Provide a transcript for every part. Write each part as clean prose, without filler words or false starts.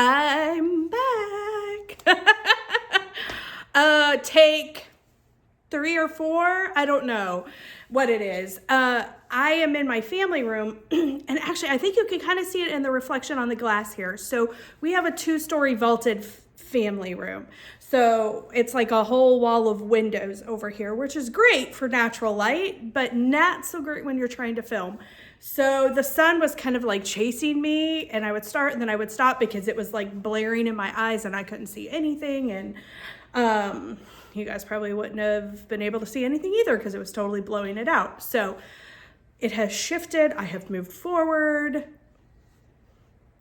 I'm back. Take 3 or 4. I don't know what it is. I am in my family room, and actually I think you can kind of see it in the reflection on the glass here. So we have a 2-story vaulted family room. So it's like a whole wall of windows over here, which is great for natural light, but not so great when you're trying to film. So the sun was kind of like chasing me, and I would start and then I would stop because it was like blaring in my eyes and I couldn't see anything. And you guys probably wouldn't have been able to see anything either because it was totally blowing it out. So it has shifted. I have moved forward.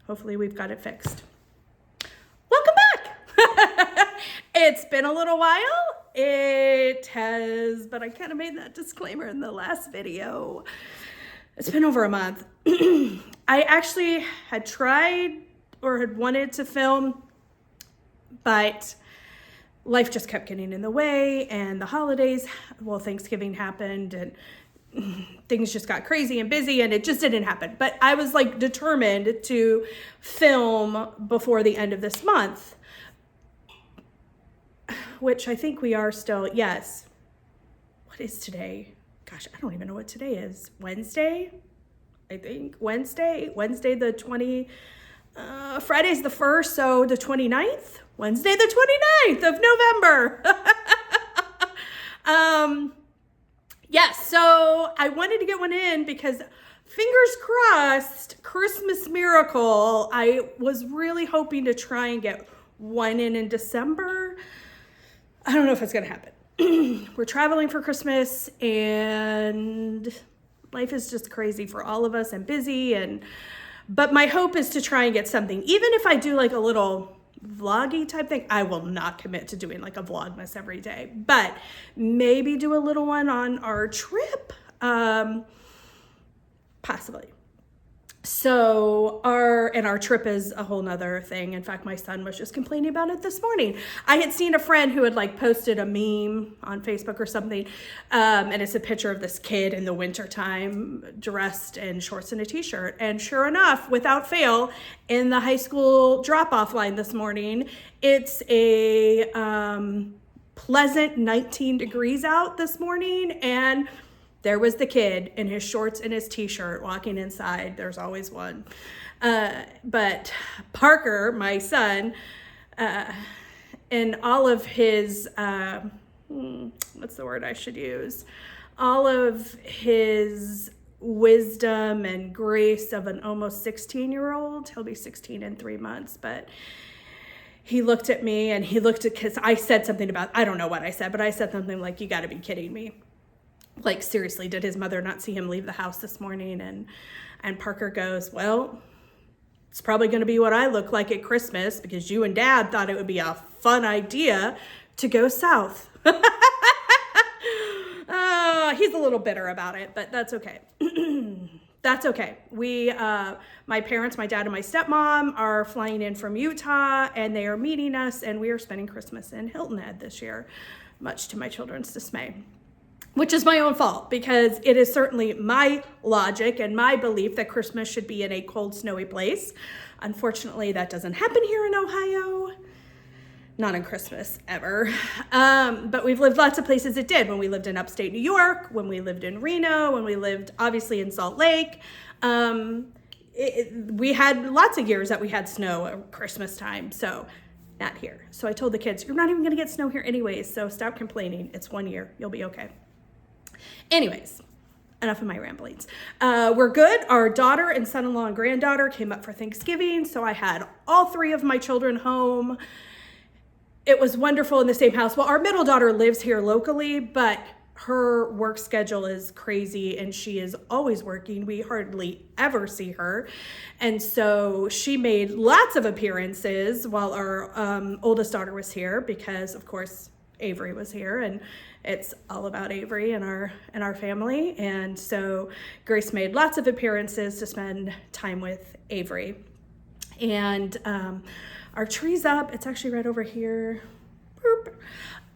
Hopefully we've got it fixed. Welcome back. It's been a little while. It has, but I kind of made that disclaimer in the last video. It's been over a month. I actually had tried or had wanted to film, but life just kept getting in the way, and the holidays, well, Thanksgiving happened, and things just got crazy and busy, and it just didn't happen. But I was like determined to film before the end of this month, which I think we are still. Yes. What is today? Gosh, I don't even know what today is. Wednesday, I think. Wednesday the 20, Friday's the 1st, so the 29th. Wednesday the 29th of November. Yes, so I wanted to get one in because fingers crossed, Christmas miracle. I was really hoping to try and get one in December. I don't know if it's going to happen. We're traveling for Christmas, and life is just crazy for all of us and busy. But my hope is to try and get something. Even if I do like a little vloggy type thing, I will not commit to doing like a vlogmas every day, but maybe do a little one on our trip, possibly. So our trip is a whole nother thing. In fact, my son was just complaining about it this morning. I had seen a friend who had like posted a meme on Facebook or something, and it's a picture of this kid in the wintertime dressed in shorts and a t-shirt. And sure enough, without fail, in the high school drop-off line this morning, it's a pleasant 19 degrees out this morning, and there was the kid in his shorts and his t-shirt walking inside. There's always one. But Parker, my son, in all of his, what's the word I should use? All of his wisdom and grace of an almost 16-year-old. He'll be 16 in 3 months, but he looked at me and he looked at, because I said something about, I don't know what I said, but I said something like, you got to be kidding me. Like, seriously, did his mother not see him leave the house this morning? And Parker goes, well, it's probably going to be what I look like at Christmas because you and Dad thought it would be a fun idea to go south. He's a little bitter about it, but that's okay. That's okay. My parents, my dad and my stepmom are flying in from Utah, and they are meeting us, and we are spending Christmas in Hilton Head this year, much to my children's dismay. Which is my own fault, because it is certainly my logic and my belief that Christmas should be in a cold, snowy place. Unfortunately, that doesn't happen here in Ohio. Not on Christmas, ever. But we've lived lots of places it did. When we lived in upstate New York, when we lived in Reno, when we lived, obviously, in Salt Lake. We had lots of years that we had snow at Christmas time, so not here. So I told the kids, you're not even going to get snow here anyways, so stop complaining. It's 1 year. You'll be okay. Anyways, enough of my ramblings. We're good. Our daughter and son-in-law and granddaughter came up for Thanksgiving, so I had all 3 of my children home. It was wonderful in the same house. Well, our middle daughter lives here locally, but her work schedule is crazy and she is always working. We hardly ever see her. And so she made lots of appearances while our oldest daughter was here because, of course, Avery was here, and it's all about Avery and our family. And so Grace made lots of appearances to spend time with Avery. And our tree's up. It's actually right over here.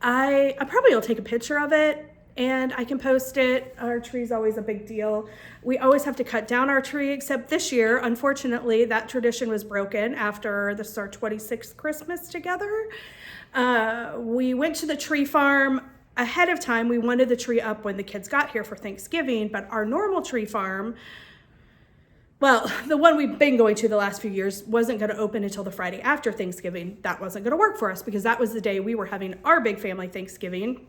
I probably will take a picture of it and I can post it. Our tree's always a big deal. We always have to cut down our tree, except this year, unfortunately, that tradition was broken after this is our 26th Christmas together. We went to the tree farm ahead of time. We wanted the tree up when the kids got here for Thanksgiving, but our normal tree farm, well, the one we've been going to the last few years, wasn't going to open until the Friday after Thanksgiving. That wasn't going to work for us because that was the day we were having our big family Thanksgiving.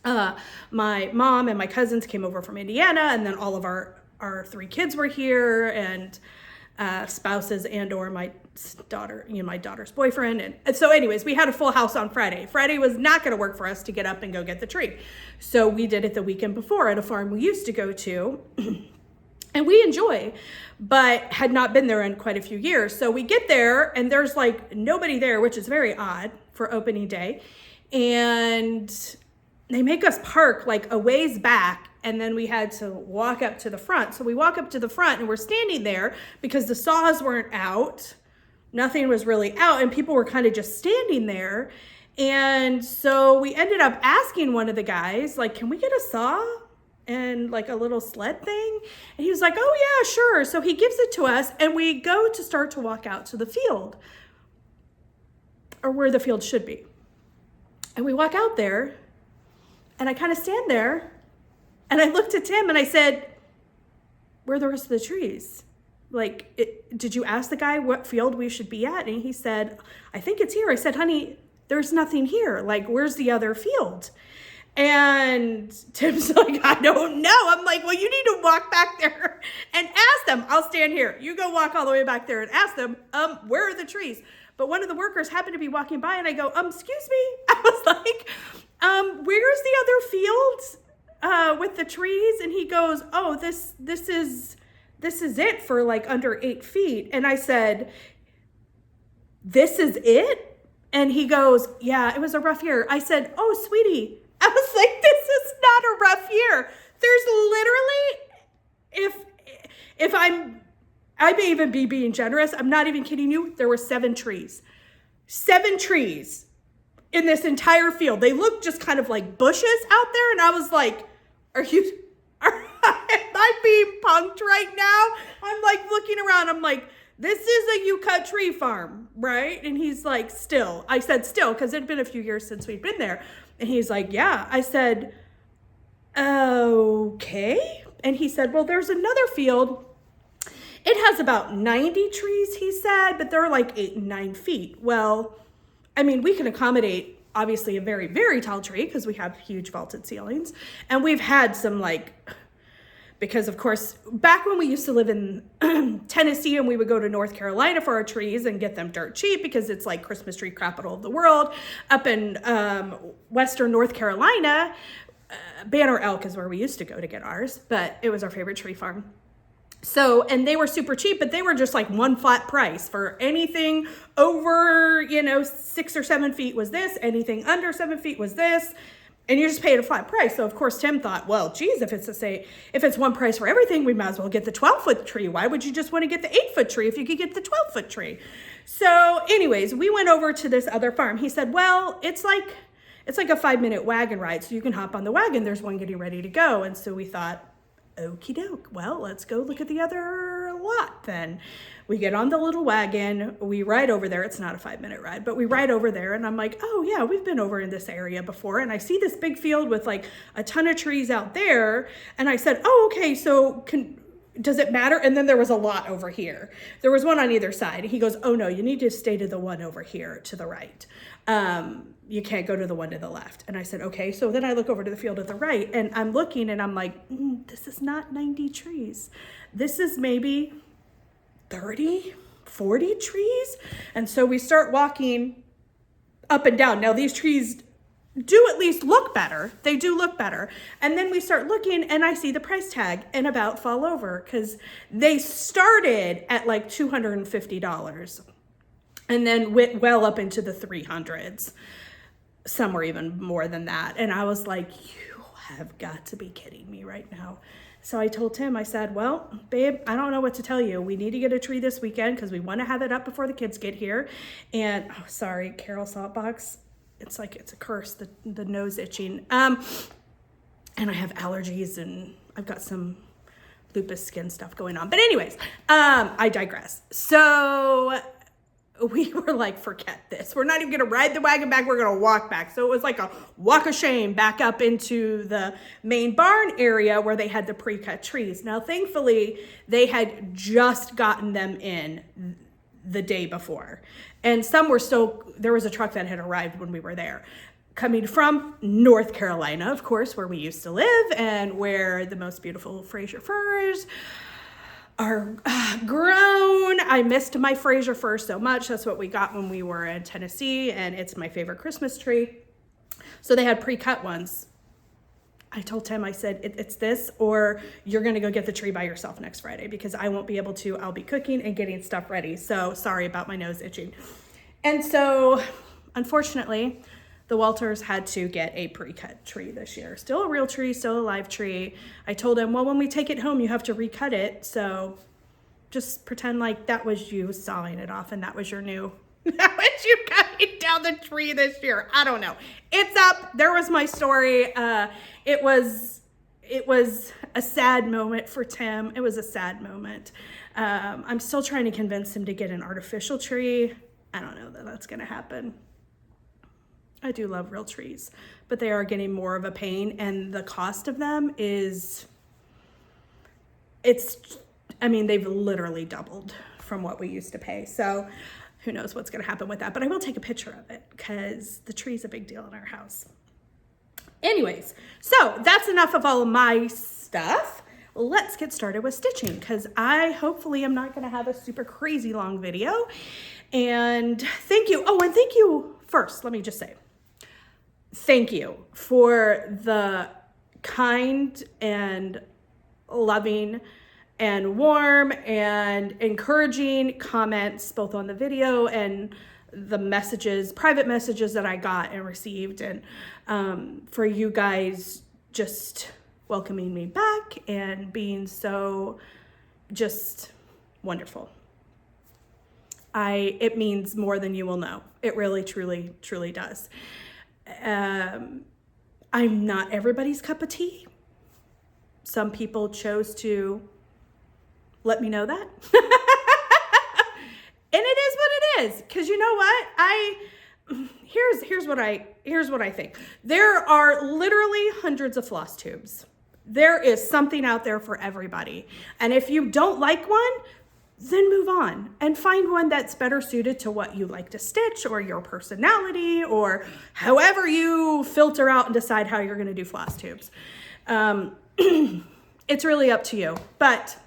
My mom and my cousins came over from Indiana, and then all of our 3 kids were here, and spouses and or my daughter, my daughter's boyfriend. And so anyways, we had a full house on Friday. Friday was not going to work for us to get up and go get the tree. So we did it the weekend before at a farm we used to go to. And we enjoy, but had not been there in quite a few years. So we get there and there's like nobody there, which is very odd for opening day. And they make us park like a ways back, and then we had to walk up to the front. So we walk up to the front and we're standing there because the saws weren't out. Nothing was really out, and people were kind of just standing there. And so we ended up asking one of the guys, like, can we get a saw and like a little sled thing? And he was like, oh yeah, sure. So he gives it to us, and we go to start to walk out to the field, or where the field should be. And we walk out there, and I kind of stand there, and I looked at Tim and I said, where are the rest of the trees? Like, did you ask the guy what field we should be at? And he said, I think it's here. I said, honey, there's nothing here. Like, where's the other field? And Tim's like, I don't know. I'm like, well, you need to walk back there and ask them. I'll stand here. You go walk all the way back there and ask them, where are the trees? But one of the workers happened to be walking by, and I go, excuse me. I was like, where's the other field with the trees? And he goes, oh, this is it for like under 8 feet. And I said, this is it? And he goes, yeah, it was a rough year. I said, oh, sweetie, I was like, this is not a rough year. There's literally, if I may even be being generous, I'm not even kidding you, there were 7 trees. 7 trees in this entire field. They looked just kind of like bushes out there, and I was like, am I being punked right now? I'm like looking around, I'm like, this is a you cut tree farm, right? And he's like, still. I said still, because it had been a few years since we'd been there. And he's like, yeah. I said, okay. And he said, well, there's another field. It has about 90 trees, he said, but they're like 8 and 9 feet. Well, I mean, we can accommodate obviously a very, very tall tree because we have huge vaulted ceilings. And we've had some because of course, back when we used to live in Tennessee, and we would go to North Carolina for our trees and get them dirt cheap because it's like Christmas tree capital of the world. Up in Western North Carolina, Banner Elk is where we used to go to get ours, but it was our favorite tree farm. So, and they were super cheap, but they were just like one flat price for anything over, 6 or 7 feet was this, anything under 7 feet was this. And you just paid a flat price. So of course Tim thought, well, geez, if it's one price for everything, we might as well get the 12-foot tree. Why would you just want to get the 8-foot tree if you could get the 12-foot tree? So anyways, we went over to this other farm. He said, well, it's like a 5-minute wagon ride. So you can hop on the wagon. There's one getting ready to go. And so we thought, okie doke. Well, let's go look at the other lot then. We get on the little wagon, we ride over there. It's not a 5-minute ride, but we ride over there, and I'm like, oh yeah, we've been over in this area before. And I see this big field with like a ton of trees out there. And I said, oh, okay, so does it matter? And then there was a lot over here. There was one on either side. He goes, oh no, you need to stay to the one over here to the right. You can't go to the one to the left. And I said, okay. So then I look over to the field at the right, and I'm looking, and I'm like, this is not 90 trees. This is maybe 30, 40 trees. And so we start walking up and down. Now these trees do at least look better. They do look better. And then we start looking, and I see the price tag and about fall over, because they started at like $250 and then went well up into the 300s. Some were even more than that. And I was like, you have got to be kidding me right now. So I told Tim, I said, well, babe, I don't know what to tell you. We need to get a tree this weekend because we want to have it up before the kids get here. And, oh, sorry, Carol Saltbox. It's like, it's a curse, the nose itching. and I have allergies and I've got some lupus skin stuff going on. But anyways, I digress. So we were like, forget this. We're not even gonna ride the wagon back, we're gonna walk back. So it was like a walk of shame back up into the main barn area where they had the pre-cut trees. Now, thankfully, they had just gotten them in the day before. And some were still, there was a truck that had arrived when we were there. Coming from North Carolina, of course, where we used to live and where the most beautiful Fraser firs are grown. I missed my Fraser fir so much. That's what we got when we were in Tennessee, and it's my favorite Christmas tree. So they had pre-cut ones. I told Tim, I said, it's this, or you're gonna go get the tree by yourself next Friday, because I won't be able to. I'll be cooking and getting stuff ready. So sorry about my nose itching. And so, unfortunately, the Walters had to get a pre-cut tree this year. Still a real tree, still a live tree. I told him, well, when we take it home, you have to recut it. So just pretend like that was you sawing it off and that was your new, that was you cutting down the tree this year. I don't know. It's up. There was my story. It was a sad moment for Tim. It was a sad moment. I'm still trying to convince him to get an artificial tree. I don't know that that's going to happen. I do love real trees, but they are getting more of a pain, and the cost of them is, I mean, they've literally doubled from what we used to pay. So who knows what's going to happen with that, but I will take a picture of it because the tree's a big deal in our house. Anyways, so that's enough of all of my stuff. Let's get started with stitching, because I hopefully am not going to have a super crazy long video. And thank you. Oh, and thank you first. Let me just say, thank you for the kind and loving and warm and encouraging comments, both on the video and the messages, private messages that I got and received, and for you guys just welcoming me back and being so just wonderful. It means more than you will know. It really, truly, truly does. I'm not everybody's cup of tea. Some people chose to let me know that. And it is what it is. Cause you know what? Here's what I think. There are literally hundreds of floss tubes. There is something out there for everybody. And if you don't like one, then move on and find one that's better suited to what you like to stitch, or your personality, or however you filter out and decide how you're going to do floss tubes. It's really up to you, but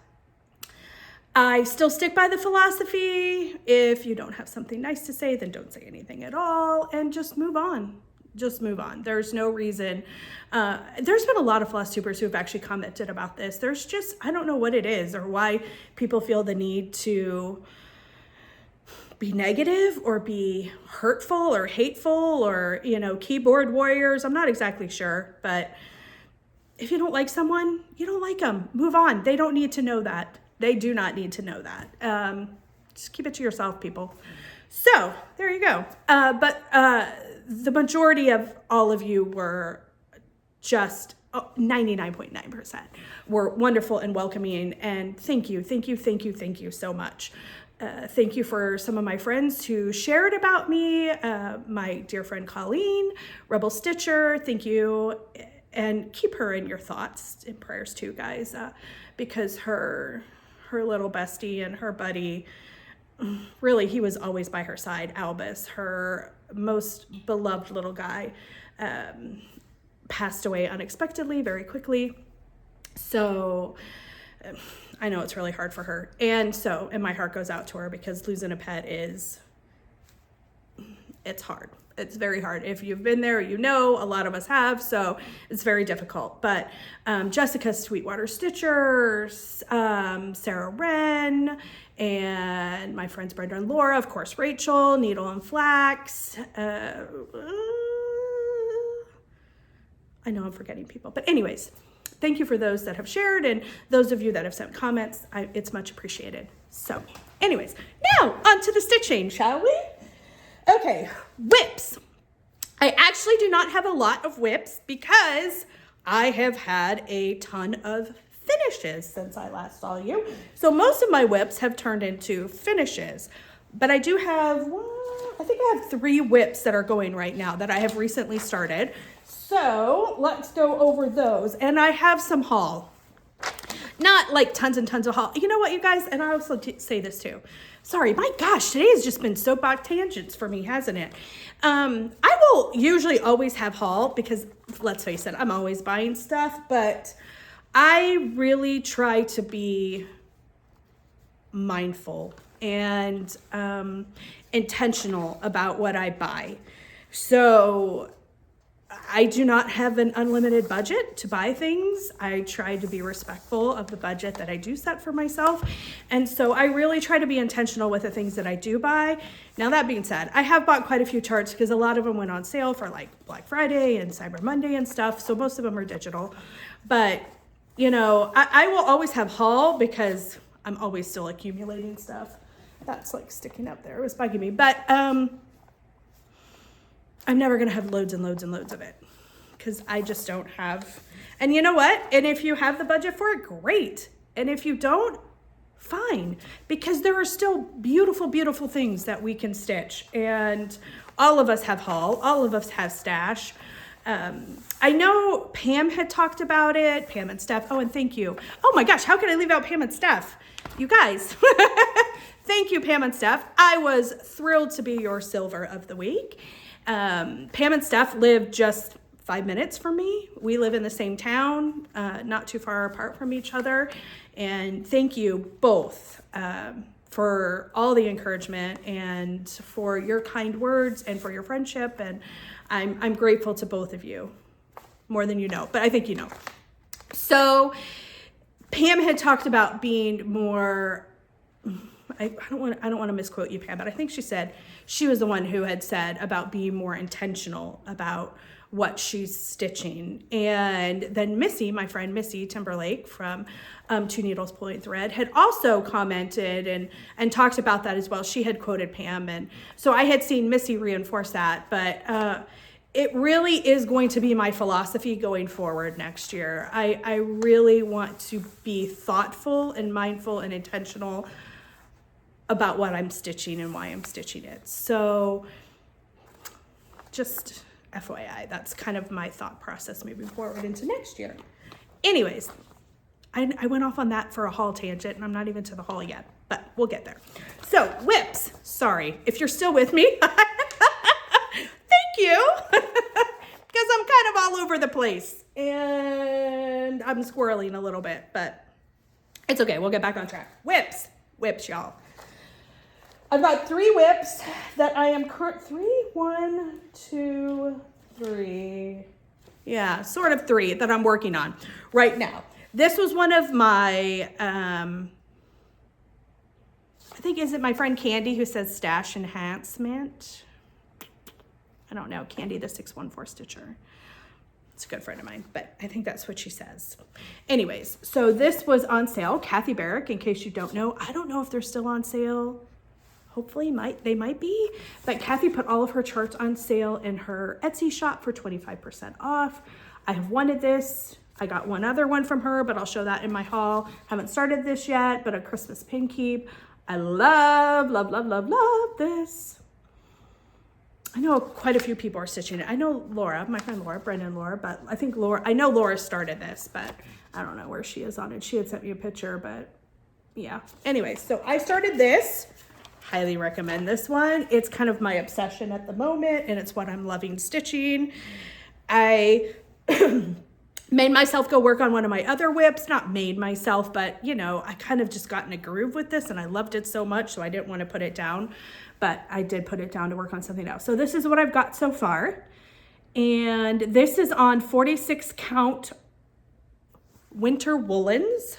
I still stick by the philosophy. If you don't have something nice to say, then don't say anything at all and just move on. Just move on. There's no reason. There's been a lot of Flosstubers who have actually commented about this. There's just, I don't know what it is or why people feel the need to be negative or be hurtful or hateful or, keyboard warriors. I'm not exactly sure, but if you don't like someone, you don't like them. Move on. They don't need to know that. They do not need to know that. Just keep it to yourself, people. So there you go. But the majority of all of you were just 99.9% were wonderful and welcoming. And thank you so much. Thank you for some of my friends who shared about me. My dear friend Colleen, Rebel Stitcher, thank you. And keep her in your thoughts and prayers too, guys, because her little bestie and her buddy, really, he was always by her side. Albus, her most beloved little guy, passed away unexpectedly, very quickly. So I know it's really hard for her. And my heart goes out to her, because losing a pet it's hard. It's very hard. If you've been there, a lot of us have, so it's very difficult. But Jessica Sweetwater Stitcher, Sarah Wren, and my friends Brenda and Laura, of course, Rachel, Needle and Flax. I know I'm forgetting people, but anyways, thank you for those that have shared and those of you that have sent comments. It's much appreciated. So anyways, now on to the stitching, shall we? Okay, whips. I actually do not have a lot of whips because I have had a ton of finishes since I last saw you. So most of my whips have turned into finishes, but I do have, I think I have 3 whips that are going right now that I have recently started. So let's go over those. And I have some haul. Not like tons and tons of haul. You know what, you guys? And I also say this too. Sorry, my gosh, today has just been soapbox tangents for me, hasn't it? I will usually always have haul because, let's face it, I'm always buying stuff. But I really try to be mindful and intentional about what I buy. So I do not have an unlimited budget to buy things. I try to be respectful of the budget that I do set for myself. And so I really try to be intentional with the things that I do buy. Now, that being said, I have bought quite a few charts because a lot of them went on sale for like Black Friday and Cyber Monday and stuff. So most of them are digital. But, you know, I will always have haul because I'm always still accumulating stuff. That's like sticking up there. It was bugging me. But I'm never going to have loads and loads and loads of it because I just don't have. And you know what? And if you have the budget for it, great. And if you don't, fine. Because there are still beautiful, beautiful things that we can stitch. And all of us have haul. All of us have stash. I know Pam had talked about it. Pam and Steph. Oh, and thank you. Oh my gosh, how could I leave out Pam and Steph? You guys. Thank you, Pam and Steph. I was thrilled to be your silver of the week. Pam and Steph live just 5 minutes from me. We live in the same town, not too far apart from each other. And thank you both for all the encouragement and for your kind words and for your friendship. And I'm grateful to both of you, more than you know, but I think you know. So Pam had talked about being more, I don't want to misquote you, Pam, but I think she said she was the one who had said about being more intentional about what she's stitching. And then Missy, my friend Missy Timberlake from Two Needles Pulling Thread, had also commented and talked about that as well. She had quoted Pam, and so I had seen Missy reinforce that. But it really is going to be my philosophy going forward next year. I really want to be thoughtful and mindful and intentional about what I'm stitching and why I'm stitching it. So just FYI, that's kind of my thought process moving forward into next year. Anyways, I went off on that for a haul tangent, and I'm not even to the haul yet, but we'll get there. So whips, sorry, if you're still with me, thank you, because I'm kind of all over the place, and I'm squirreling a little bit, but it's okay, we'll get back on track. Whips, y'all. I've got 3 whips that I am one, two, three. Yeah, sort of 3 that I'm working on right now. This was one of my, I think, is it my friend Candy who says stash enhancement? I don't know, Candy the 614 Stitcher. It's a good friend of mine, but I think that's what she says. Anyways, so this was on sale. Kathy Barrick, in case you don't know. I don't know if they're still on sale. Hopefully they might be, but Kathy put all of her charts on sale in her Etsy shop for 25% off. I have wanted this. I got one other one from her, but I'll show that in my haul. Haven't started this yet, but a Christmas pin keep. I love this. I know quite a few people are stitching it. I know Laura, my friend Laura, Brendan Laura, but I know Laura started this, but I don't know where she is on it. She had sent me a picture, but yeah. Anyway, so I started this. Highly recommend this one. It's kind of my obsession at the moment, and it's what I'm loving stitching. I made myself go work on one of my other whips. Not made myself, but you know, I kind of just got in a groove with this, and I loved it so much, so I didn't want to put it down, but I did put it down to work on something else. So this is what I've got so far, and this is on 46 count winter woolens.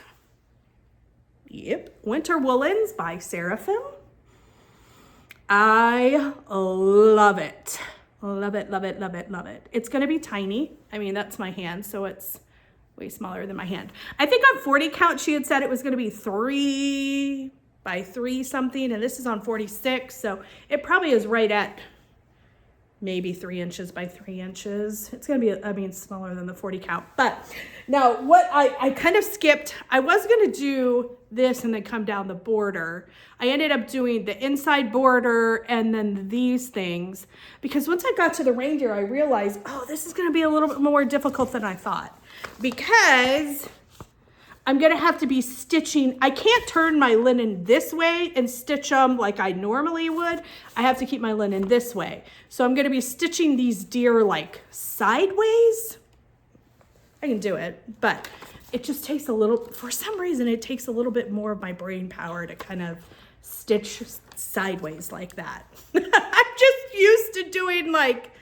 Yep, winter woolens by Seraphim. I love it. Love it, love it, love it, love it. It's going to be tiny. I mean, that's my hand, so it's way smaller than my hand. I think on 40 count, she had said it was going to be 3 by 3 something, and this is on 46, so it probably is right at maybe 3 inches by 3 inches. It's going to be, I mean, smaller than the 40 count. But now what I kind of skipped, I was going to do this and then come down the border. I ended up doing the inside border and then these things, because once I got to the reindeer, I realized, oh, this is going to be a little bit more difficult than I thought, because I'm going to have to be stitching. I can't turn my linen this way and stitch them like I normally would. I have to keep my linen this way. So I'm going to be stitching these deer like sideways. I can do it, but it just takes a little, for some reason, it takes a little bit more of my brain power to kind of stitch sideways like that. I'm just used to doing like,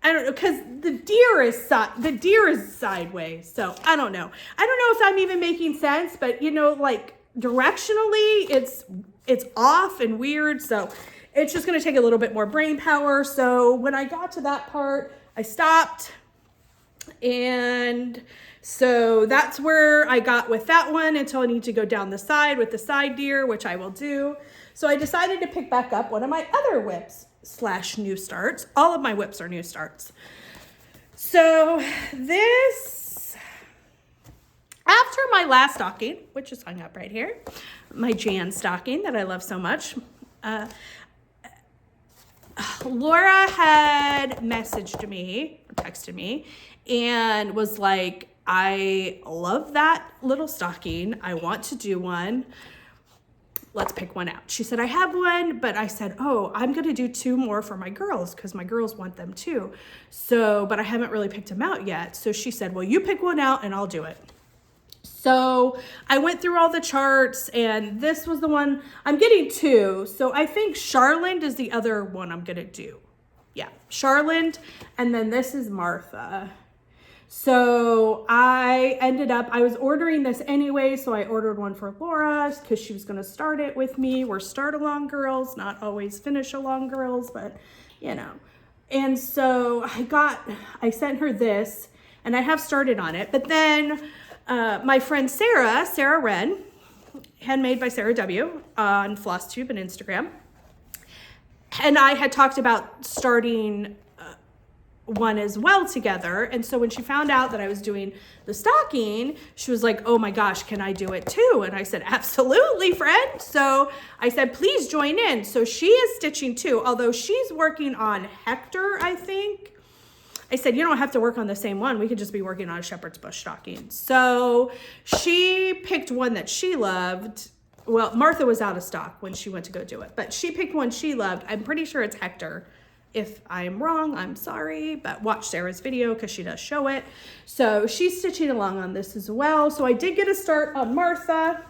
I don't know, because the deer is sideways. So I don't know. I don't know if I'm even making sense, but you know, like directionally it's off and weird. So it's just going to take a little bit more brain power. So when I got to that part, I stopped. And so that's where I got with that one until I need to go down the side with the side deer, which I will do. So I decided to pick back up one of my other whips / new starts. All of my whips are new starts. So this, after my last stocking, which is hung up right here, my Jan stocking that I love so much, Laura had messaged me, or texted me, and was like, I love that little stocking. I want to do one. Let's pick one out. She said, I have one, but I said, oh, I'm going to do 2 more for my girls because my girls want them too. So, but I haven't really picked them out yet. So she said, well, you pick one out and I'll do it. So I went through all the charts and this was the one. I'm getting 2. So I think Charlotte is the other one I'm going to do. Yeah, Charlotte. And then this is Martha. So I was ordering this anyway, so I ordered one for Laura because she was going to start it with me. We're start-along girls, not always finish-along girls, but you know. And so I sent her this, and I have started on it. But then my friend Sarah Wren, handmade by Sarah W. on Flosstube and Instagram, and I had talked about starting one as well together. And so when she found out that I was doing the stocking, she was like, oh my gosh, can I do it too? And I said, absolutely, friend. So I said, please join in. So she is stitching too, although she's working on Hector, I think. I said, you don't have to work on the same one. We could just be working on a shepherd's bush stocking. So she picked one that she loved. Well, Martha was out of stock when she went to go do it, but she picked one she loved. I'm pretty sure it's Hector. If I'm wrong, I'm sorry, but watch Sarah's video because she does show it. So she's stitching along on this as well. So I did get a start on Martha.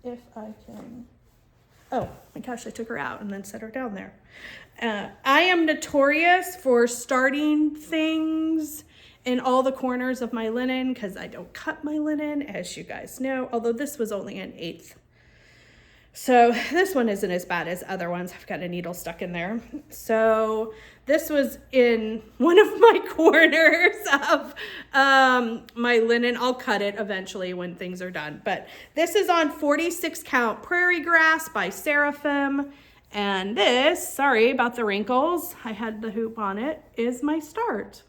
If I can, oh my gosh, I took her out and then set her down there. I am notorious for starting things in all the corners of my linen because I don't cut my linen, as you guys know, although this was only an 1/8. So this one isn't as bad as other ones. I've got a needle stuck in there. So this was in one of my corners of my linen. I'll cut it eventually when things are done. But this is on 46 count Prairie Grass by Seraphim. And this, sorry about the wrinkles, I had the hoop on it, is my start.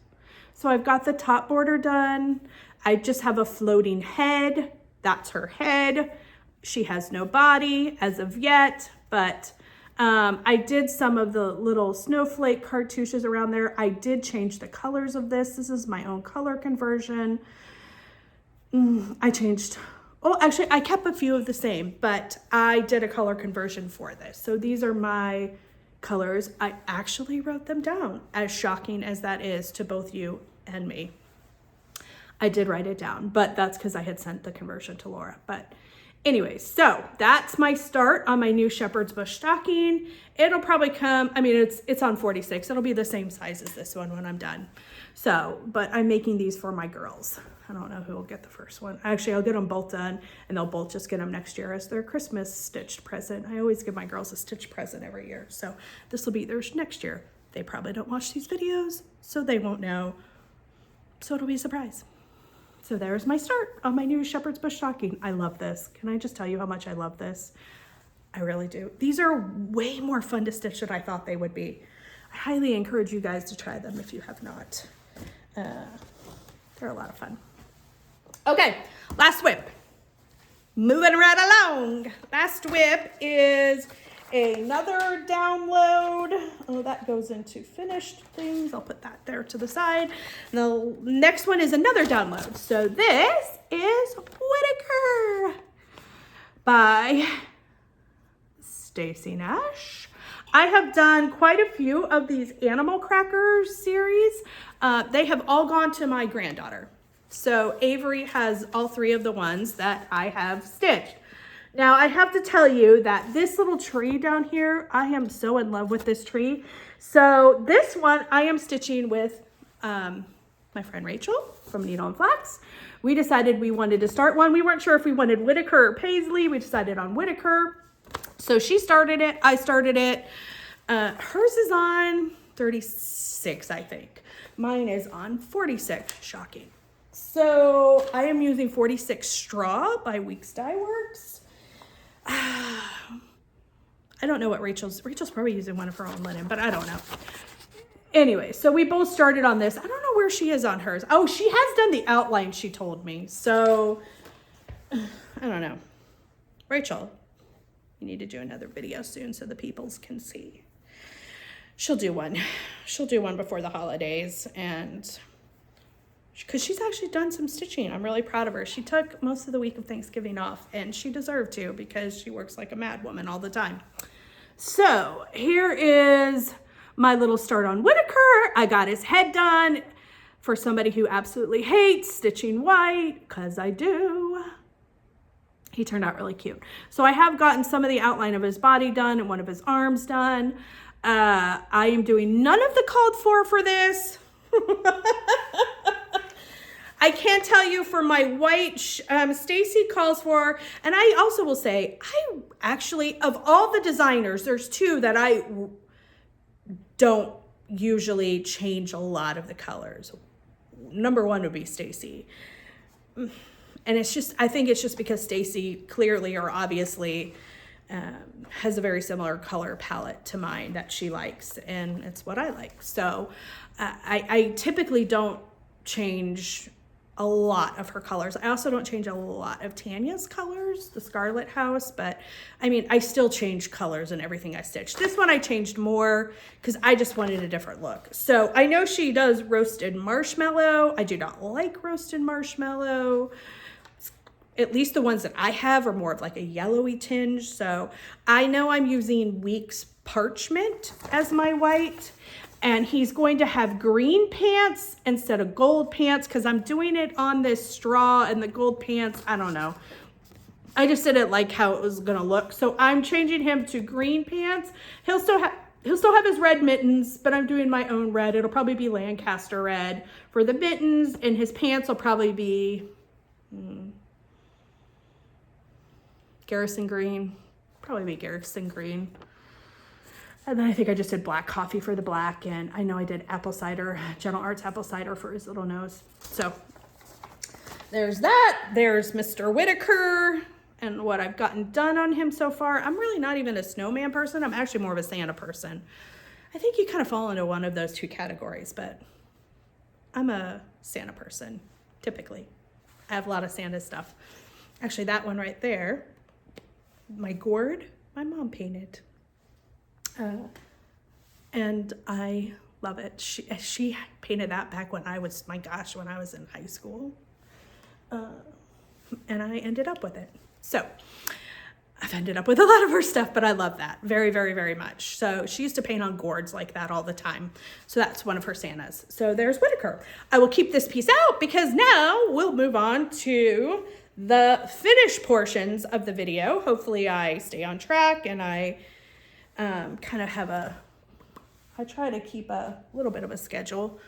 So I've got the top border done. I just have a floating head. That's her head. She has no body as of yet, but I did some of the little snowflake cartouches around there. I did change the colors of this. This is my own color conversion. I changed, oh, actually I kept a few of the same, but I did a color conversion for this. So these are my colors. I actually wrote them down, as shocking as that is to both you and me. I did write it down, but that's because I had sent the conversion to Laura. But anyway, so that's my start on my new shepherd's bush stocking. It'll probably come, I mean, it's on 46. It'll be the same size as this one when I'm done. So, but I'm making these for my girls. I don't know who will get the first one. Actually, I'll get them both done and they'll both just get them next year as their Christmas stitched present. I always give my girls a stitched present every year. So this will be theirs next year. They probably don't watch these videos, so they won't know. So it'll be a surprise. So there's my start on my new shepherd's bush stocking. I love this. Can I just tell you how much I love this? I really do. These are way more fun to stitch than I thought they would be. I highly encourage you guys to try them if you have not. They're a lot of fun. Okay, last whip. Moving right along. Last whip is another download. Oh, that goes into finished things. I'll put that there to the side. The next one is another download. So this is Whittaker by StacyNash. I have done quite a few of these animal crackers series. They have all gone to my granddaughter. So Avery has all 3 of the ones that I have stitched. Now I have to tell you that this little tree down here, I am so in love with this tree. So this one I am stitching with my friend Rachel from Needle and Flax. We decided we wanted to start one. We weren't sure if we wanted Whitaker or Paisley. We decided on Whittaker. So she started it, I started it. Hers is on 36, I think. Mine is on 46, shocking. So I am using 46 Straw by Weeks Dye Works. I don't know what Rachel's probably using one of her own linen, but I don't know. Anyway, so we both started on this. I don't know where she is on hers. Oh, she has done the outline, she told me. So I don't know. Rachel, you need to do another video soon so the peoples can see. She'll do one. She'll do one before the holidays, and because she's actually done some stitching. I'm really proud of her. She took most of the week of Thanksgiving off, and she deserved to because she works like a mad woman all the time. So here is my little start on Whittaker. I got his head done for somebody who absolutely hates stitching white, because I do. He turned out really cute. So I have gotten some of the outline of his body done and one of his arms done. I am doing none of the called for this. I can't tell you for my white, Stacy calls for, and I also will say, I actually, of all the designers, there's 2 that I don't usually change a lot of the colors. Number 1 would be Stacy. And it's just, I think it's just because Stacy clearly or obviously has a very similar color palette to mine that she likes, and it's what I like. So I typically don't change a lot of her colors. I also don't change a lot of Tanya's colors, the Scarlet House, but I mean, I still change colors in everything I stitch. This one I changed more because I just wanted a different look. So I know she does roasted marshmallow. I do not like roasted marshmallow. At least the ones that I have are more of like a yellowy tinge. So I know I'm using Weeks Parchment as my white. And he's going to have green pants instead of gold pants because I'm doing it on this straw, and the gold pants, I don't know. I just didn't like how it was gonna look. So I'm changing him to green pants. He'll still have his red mittens, but I'm doing my own red. It'll probably be Lancaster red for the mittens, and his pants will probably be Garrison green. Probably be Garrison green. And then I think I just did black coffee for the black, and I know I did apple cider, Gentle Arts apple cider for his little nose. So there's that. There's Mr. Whittaker and what I've gotten done on him so far. I'm really not even a snowman person. I'm actually more of a Santa person. I think you kind of fall into one of those 2 categories, but I'm a Santa person, typically. I have a lot of Santa stuff. Actually, that one right there, my gourd, my mom painted. And I love it. She painted that back when I was, my gosh, when I was in high school. And I ended up with it. So I've ended up with a lot of her stuff, but I love that very, very, very much. So she used to paint on gourds like that all the time. So that's one of her Santas. So there's Whittaker. I will keep this piece out because now we'll move on to the finished portions of the video. Hopefully I stay on track and I kind of have I try to keep a little bit of a schedule.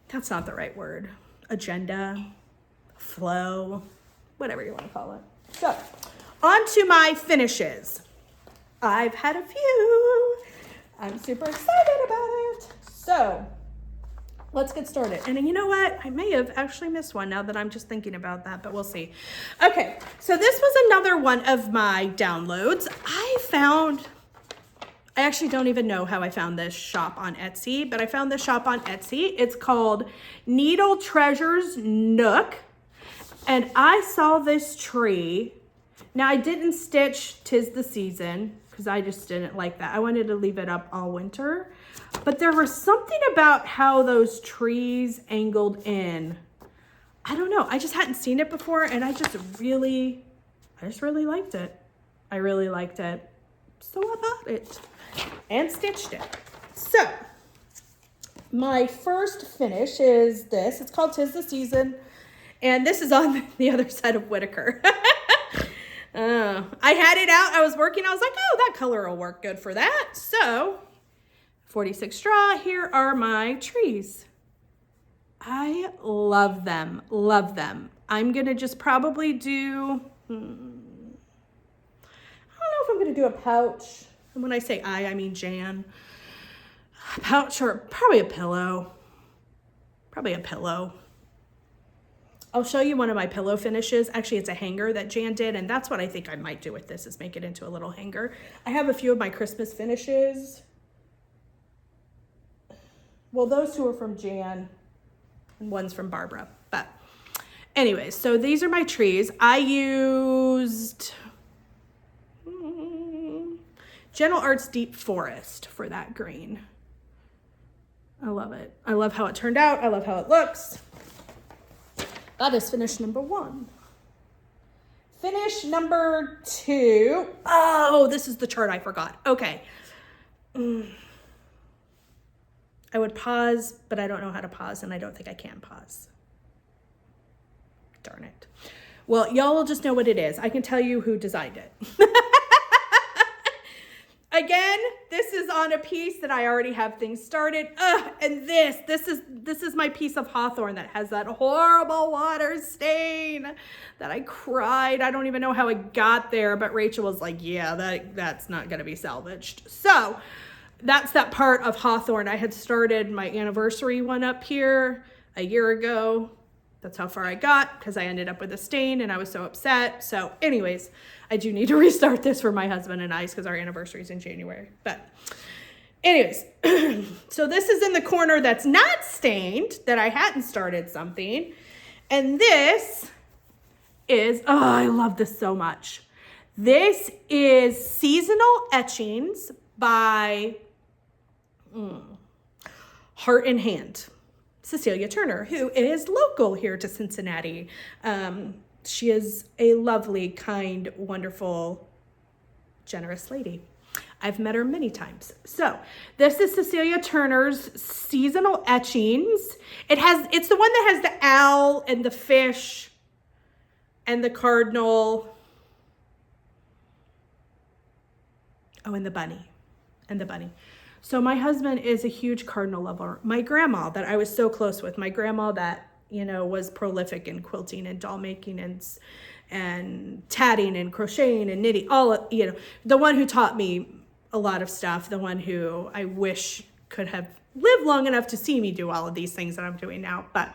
That's not the right word. Agenda, flow, whatever you want to call it. So, on to my finishes. I've had a few. I'm super excited about it. So, let's get started. And you know what? I may have actually missed one now that I'm just thinking about that, but we'll see. Okay, so this was another one of my downloads. I've I actually don't even know how I found this shop on Etsy, but I found this shop on Etsy. It's called Needle Treasures Nook. And I saw this tree. Now I didn't stitch 'Tis the Season because I just didn't like that. I wanted to leave it up all winter. But there was something about how those trees angled in. I don't know. I just hadn't seen it before, and I just really liked it. I really liked it. So I bought it and stitched it. So my first finish is this. It's called 'Tis the Season, and this is on the other side of Whitaker. I had it out. I was working. I was like, oh, that color will work good for that. So 46 straw. Here are my trees. I love them. Love them. I'm going to just probably do, I don't know if I'm going to do a pouch. And when I say I mean Jan. A pouch or probably a pillow. Probably a pillow. I'll show you one of my pillow finishes. Actually, it's a hanger that Jan did, and that's what I think I might do with this, is make it into a little hanger. I have a few of my Christmas finishes. Well, those two are from Jan, and one's from Barbara. But anyways, so these are my trees. I used Gentle Arts Deep Forest for that green. I love it. I love how it turned out. I love how it looks. That is finish number 1. Finish number 2. Oh, this is the chart I forgot. Okay. I would pause, but I don't know how to pause, and I don't think I can pause. Darn it. Well, y'all will just know what it is. I can tell you who designed it. Again, this is on a piece that I already have things started. And this is my piece of hawthorn that has that horrible water stain that I cried. I don't even know how it got there, but Rachel was like, yeah, that's not gonna be salvaged. So that's that part of hawthorn. I had started my anniversary one up here a year ago. That's how far I got because I ended up with a stain and I was so upset. So anyways, I do need to restart this for my husband and I because our anniversary is in January. But anyways, so this is in the corner that's not stained, that I hadn't started something. And this is, oh, I love this so much. This is Seasonal Etchings by Heart in Hand. Cecilia Turner, who is local here to Cincinnati. She is a lovely, kind, wonderful, generous lady. I've met her many times. So this is Cecilia Turner's Seasonal Etchings. It's the one that has the owl and the fish and the cardinal. Oh, and the bunny. So my husband is a huge cardinal lover. My grandma that I was so close with, my grandma that, was prolific in quilting and doll making and tatting and crocheting and knitting, all, the one who taught me a lot of stuff, the one who I wish could have lived long enough to see me do all of these things that I'm doing now. But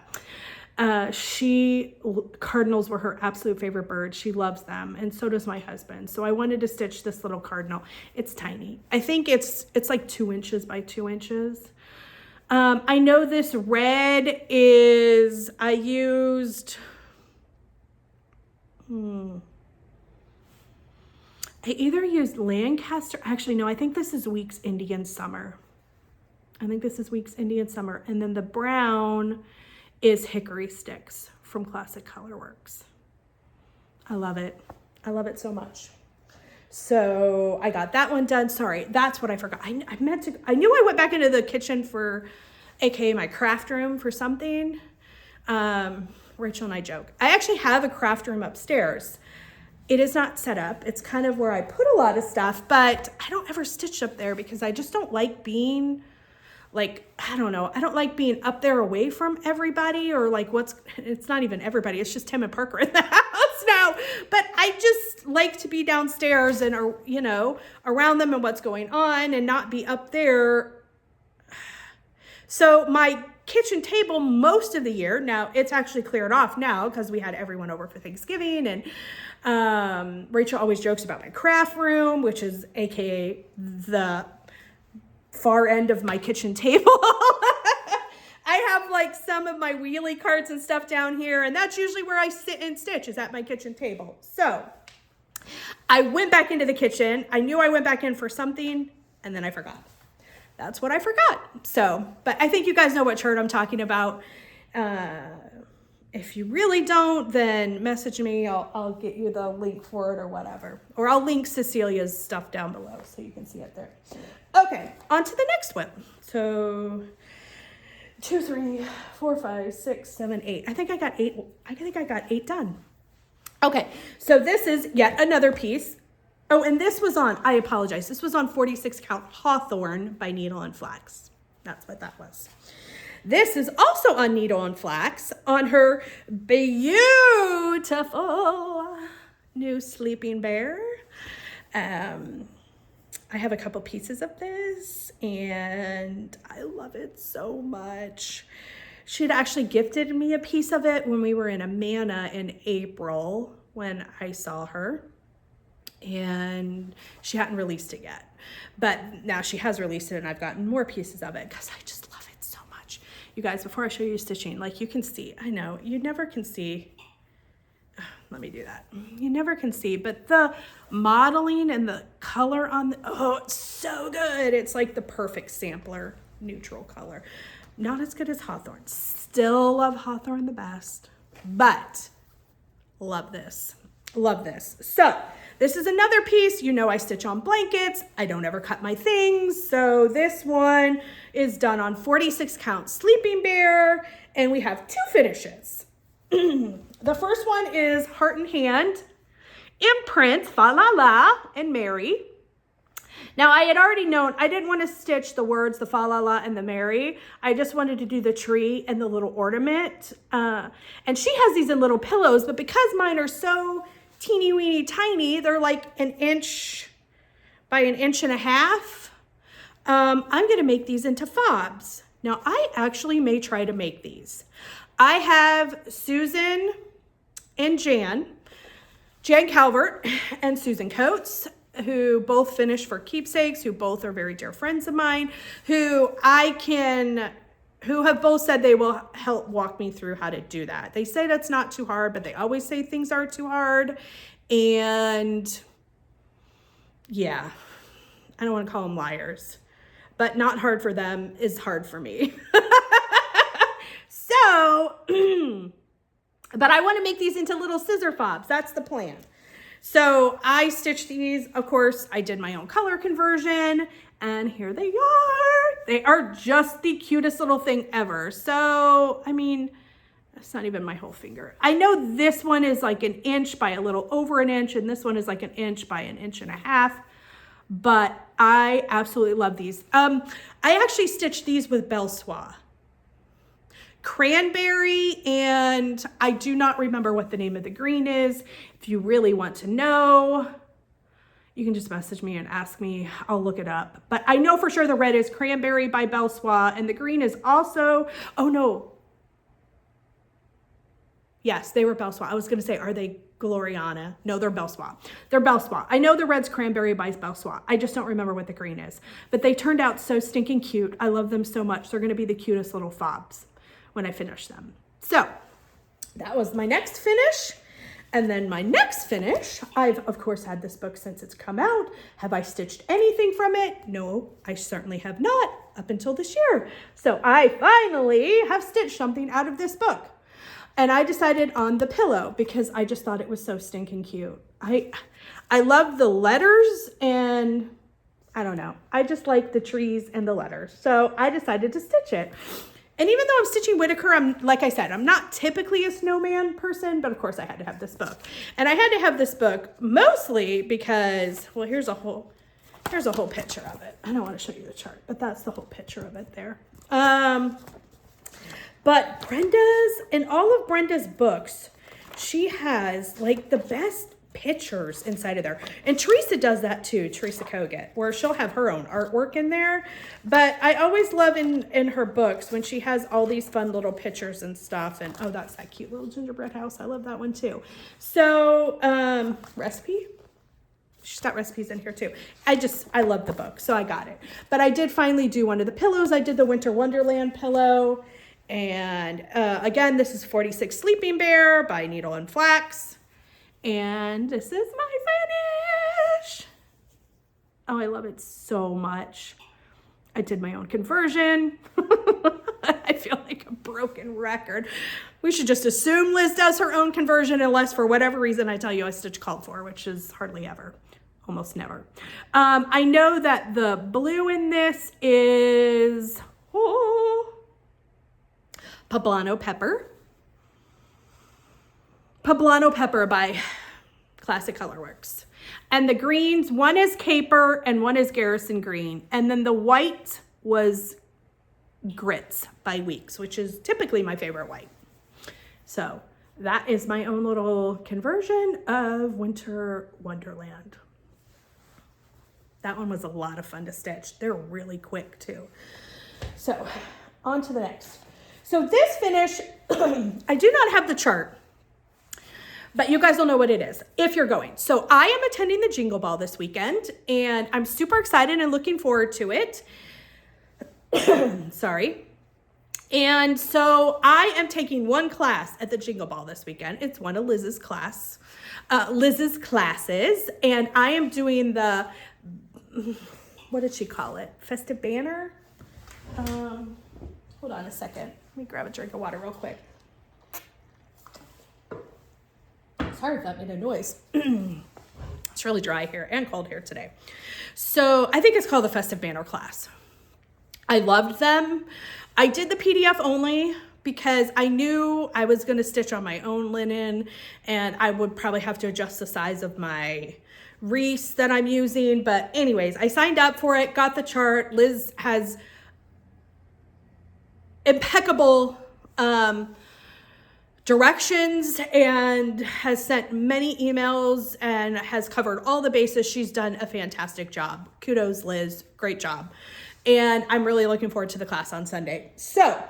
cardinals were her absolute favorite bird. She loves them, and so does my husband. So I wanted to stitch this little cardinal. It's tiny. I think it's like 2 inches by 2 inches. I know this red is, I used, I either used Lancaster, actually no, I think this is Weeks Indian Summer. And then the brown is Hickory Sticks from Classic Colorworks. I love it. I love it so much. So I got that one done. Sorry, that's what I forgot. I knew I went back into the kitchen for, AKA my craft room, for something. Rachel and I joke. I actually have a craft room upstairs. It is not set up. It's kind of where I put a lot of stuff, but I don't ever stitch up there because I just don't like being I don't like being up there away from everybody, or it's not even everybody, it's just Tim and Parker in the house now. But I just like to be downstairs and, around them and what's going on and not be up there. So my kitchen table most of the year, now it's actually cleared off now because we had everyone over for Thanksgiving and Rachel always jokes about my craft room, which is AKA the far end of my kitchen table. I have like some of my wheelie carts and stuff down here, and that's usually where I sit and stitch, is at my kitchen table. So I went back into the kitchen. I knew I went back in for something, and then I forgot. That's what I forgot. So, but I think you guys know what shirt I'm talking about. If you really don't, then message me. I'll get you the link for it or whatever. Or I'll link Cecilia's stuff down below so you can see it there. Okay, on to the next one. So 2, 3, 4, 5, 6, 7, 8. I think I got 8. I think I got 8 done. Okay, so this is yet another piece. Oh, and this was on, I apologize. This was on 46 count Hawthorne by Needle and Flax. That's what that was. This is also on Needle and Flax on her beautiful new sleeping bear. I have a couple pieces of this and I love it so much. She had actually gifted me a piece of it when we were in Amana in April when I saw her, and she hadn't released it yet. But now she has released it and I've gotten more pieces of it because I just love it so much. You guys, before I show you stitching, like you can see, I know you never can see. Let me do that. You never can see, but the modeling and the color on the, oh, it's so good. It's like the perfect sampler, neutral color. Not as good as Hawthorne. Still love Hawthorne the best, but love this. Love this. So this is another piece. You know I stitch on blankets. I don't ever cut my things. So this one is done on 46 count sleeping bear, and we have 2 finishes. The first one is Heart and Hand, Imprints, Fa La La, and Mary. Now I had already known, I didn't want to stitch the words, the Fa La La and the Mary. I just wanted to do the tree and the little ornament. And she has these in little pillows, but because mine are so teeny weeny tiny, they're like 1 inch by 1.5 inches. I'm going to make these into fobs. Now I actually may try to make these. I have Susan and Jan Calvert and Susan Coates, who both finished for keepsakes, who both are very dear friends of mine, who have both said they will help walk me through how to do that. They say that's not too hard, but they always say things are too hard. And yeah, I don't want to call them liars, but not hard for them is hard for me. So, but I want to make these into little scissor fobs. That's the plan. So I stitched these. Of course, I did my own color conversion, and here they are. They are just the cutest little thing ever. So, I mean, that's not even my whole finger. I know this one is like 1 inch by a little over 1 inch, and this one is like 1 inch by 1.5 inches. But I absolutely love these. I actually stitched these with Belle Soie. Cranberry, and I do not remember what the name of the green is. If you really want to know, you can just message me and ask me. I'll look it up. But I know for sure the red is Cranberry by Belle Soie, and the green is also, oh no. Yes, they were Belle Soie. I was going to say, are they Gloriana? No, they're Belle Soie. They're Belle Soie. I know the red's Cranberry by Belle Soie. I just don't remember what the green is. But they turned out so stinking cute. I love them so much. They're going to be the cutest little fobs when I finish them. So that was my next finish. And then my next finish, I've of course had this book since it's come out. Have I stitched anything from it? No, I certainly have not up until this year. So I finally have stitched something out of this book. And I decided on the pillow because I just thought it was so stinking cute. I love the letters, and I don't know. I just like the trees and the letters. So I decided to stitch it. And even though I'm stitching Whitaker, like I said, I'm not typically a snowman person, but of course I had to have this book. And I had to have this book mostly because, well, here's a whole picture of it. I don't want to show you the chart, but that's the whole picture of it there. But Brenda's, in all of Brenda's books, she has like the best pictures inside of there. And Teresa does that too, Teresa Kogut, where she'll have her own artwork in there. But I always love in her books when she has all these fun little pictures and stuff. And oh, that's that cute little gingerbread house. I love that one too. So recipe. She's got recipes in here too. I love the book, so I got it. But I did finally do one of the pillows. I did the Winter Wonderland pillow. And again, this is 46 Sleeping Bear by Needle and Flax. And this is my finish. Oh, I love it so much. I did my own conversion. I feel like a broken record. We should just assume Liz does her own conversion unless for whatever reason I tell you I stitch called for, which is hardly ever. Almost never. I know that the blue in this is Poblano Pepper. Poblano Pepper by Classic Colorworks. And the greens, one is Caper and one is Garrison Green. And then the white was Grits by Weeks, which is typically my favorite white. So that is my own little conversion of Winter Wonderland. That one was a lot of fun to stitch. They're really quick too. So on to the next. So this finish, I do not have the chart, but you guys will know what it is if you're going. So I am attending the Jingle Ball this weekend and I'm super excited and looking forward to it. Sorry. And so I am taking one class at the Jingle Ball this weekend. It's one of Liz's classes. And I am doing the, what did she call it? Festive Banner? Hold on a second. Let me grab a drink of water real quick. Sorry if that made a noise. It's really dry here and cold here today. So I think it's called the Festive Banner class. I loved them. I did the PDF only because I knew I was going to stitch on my own linen and I would probably have to adjust the size of my wreaths that I'm using. But anyways, I signed up for it, got the chart. Liz has impeccable directions and has sent many emails and has covered all the bases. She's done a fantastic job. Kudos, Liz. Great job. And I'm really looking forward to the class on Sunday. So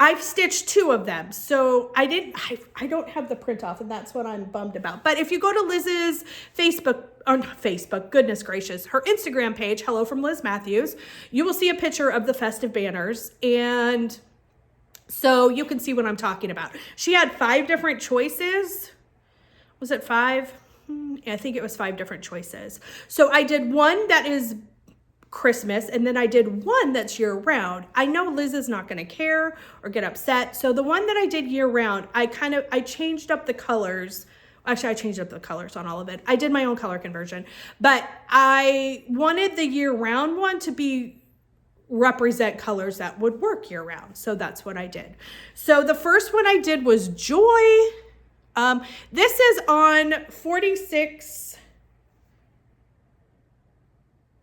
I've stitched 2 of them. So I don't have the print off and that's what I'm bummed about. But if you go to Liz's Facebook, goodness gracious, her Instagram page, Hello from Liz Matthews, you will see a picture of the festive banners and so you can see what I'm talking about. She had 5 different choices. Was it 5? I think it was 5 different choices. So I did one that is Christmas and then I did one that's year round. I know Liz is not going to care or get upset. So the one that I did year round, I changed up the colors. Actually, I changed up the colors on all of it. I did my own color conversion, but I wanted the year round one to represent colors that would work year round. So that's what I did. So the first one I did was Joy. This is on 46.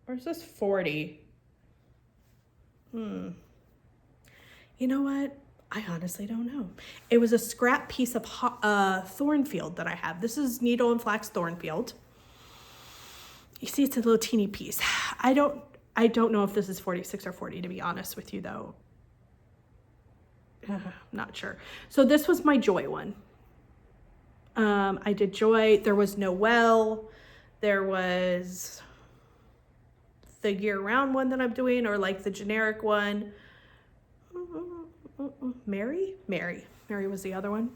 Or is this 40? You know what? I honestly don't know. It was a scrap piece of Thornfield that I have. This is Needle and Flax Thornfield. You see, it's a little teeny piece. I don't know if this is 46 or 40, to be honest with you, though. Not sure. So this was my Joy one. I did Joy. There was Noel. There was the year-round one that I'm doing, or like the generic one. Mary was the other one.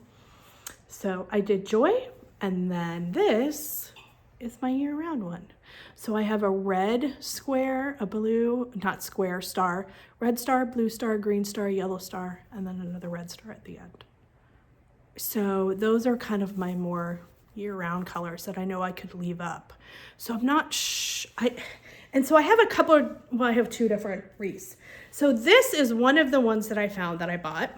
So I did Joy, and then this is my year-round one. So I have a red square, a blue, not square, star, red star, blue star, green star, yellow star, and then another red star at the end. So those are kind of my more year-round colors that I know I could leave up. So I'm not and so I have a couple of, well, I have 2 different wreaths. So this is one of the ones that I found that I bought.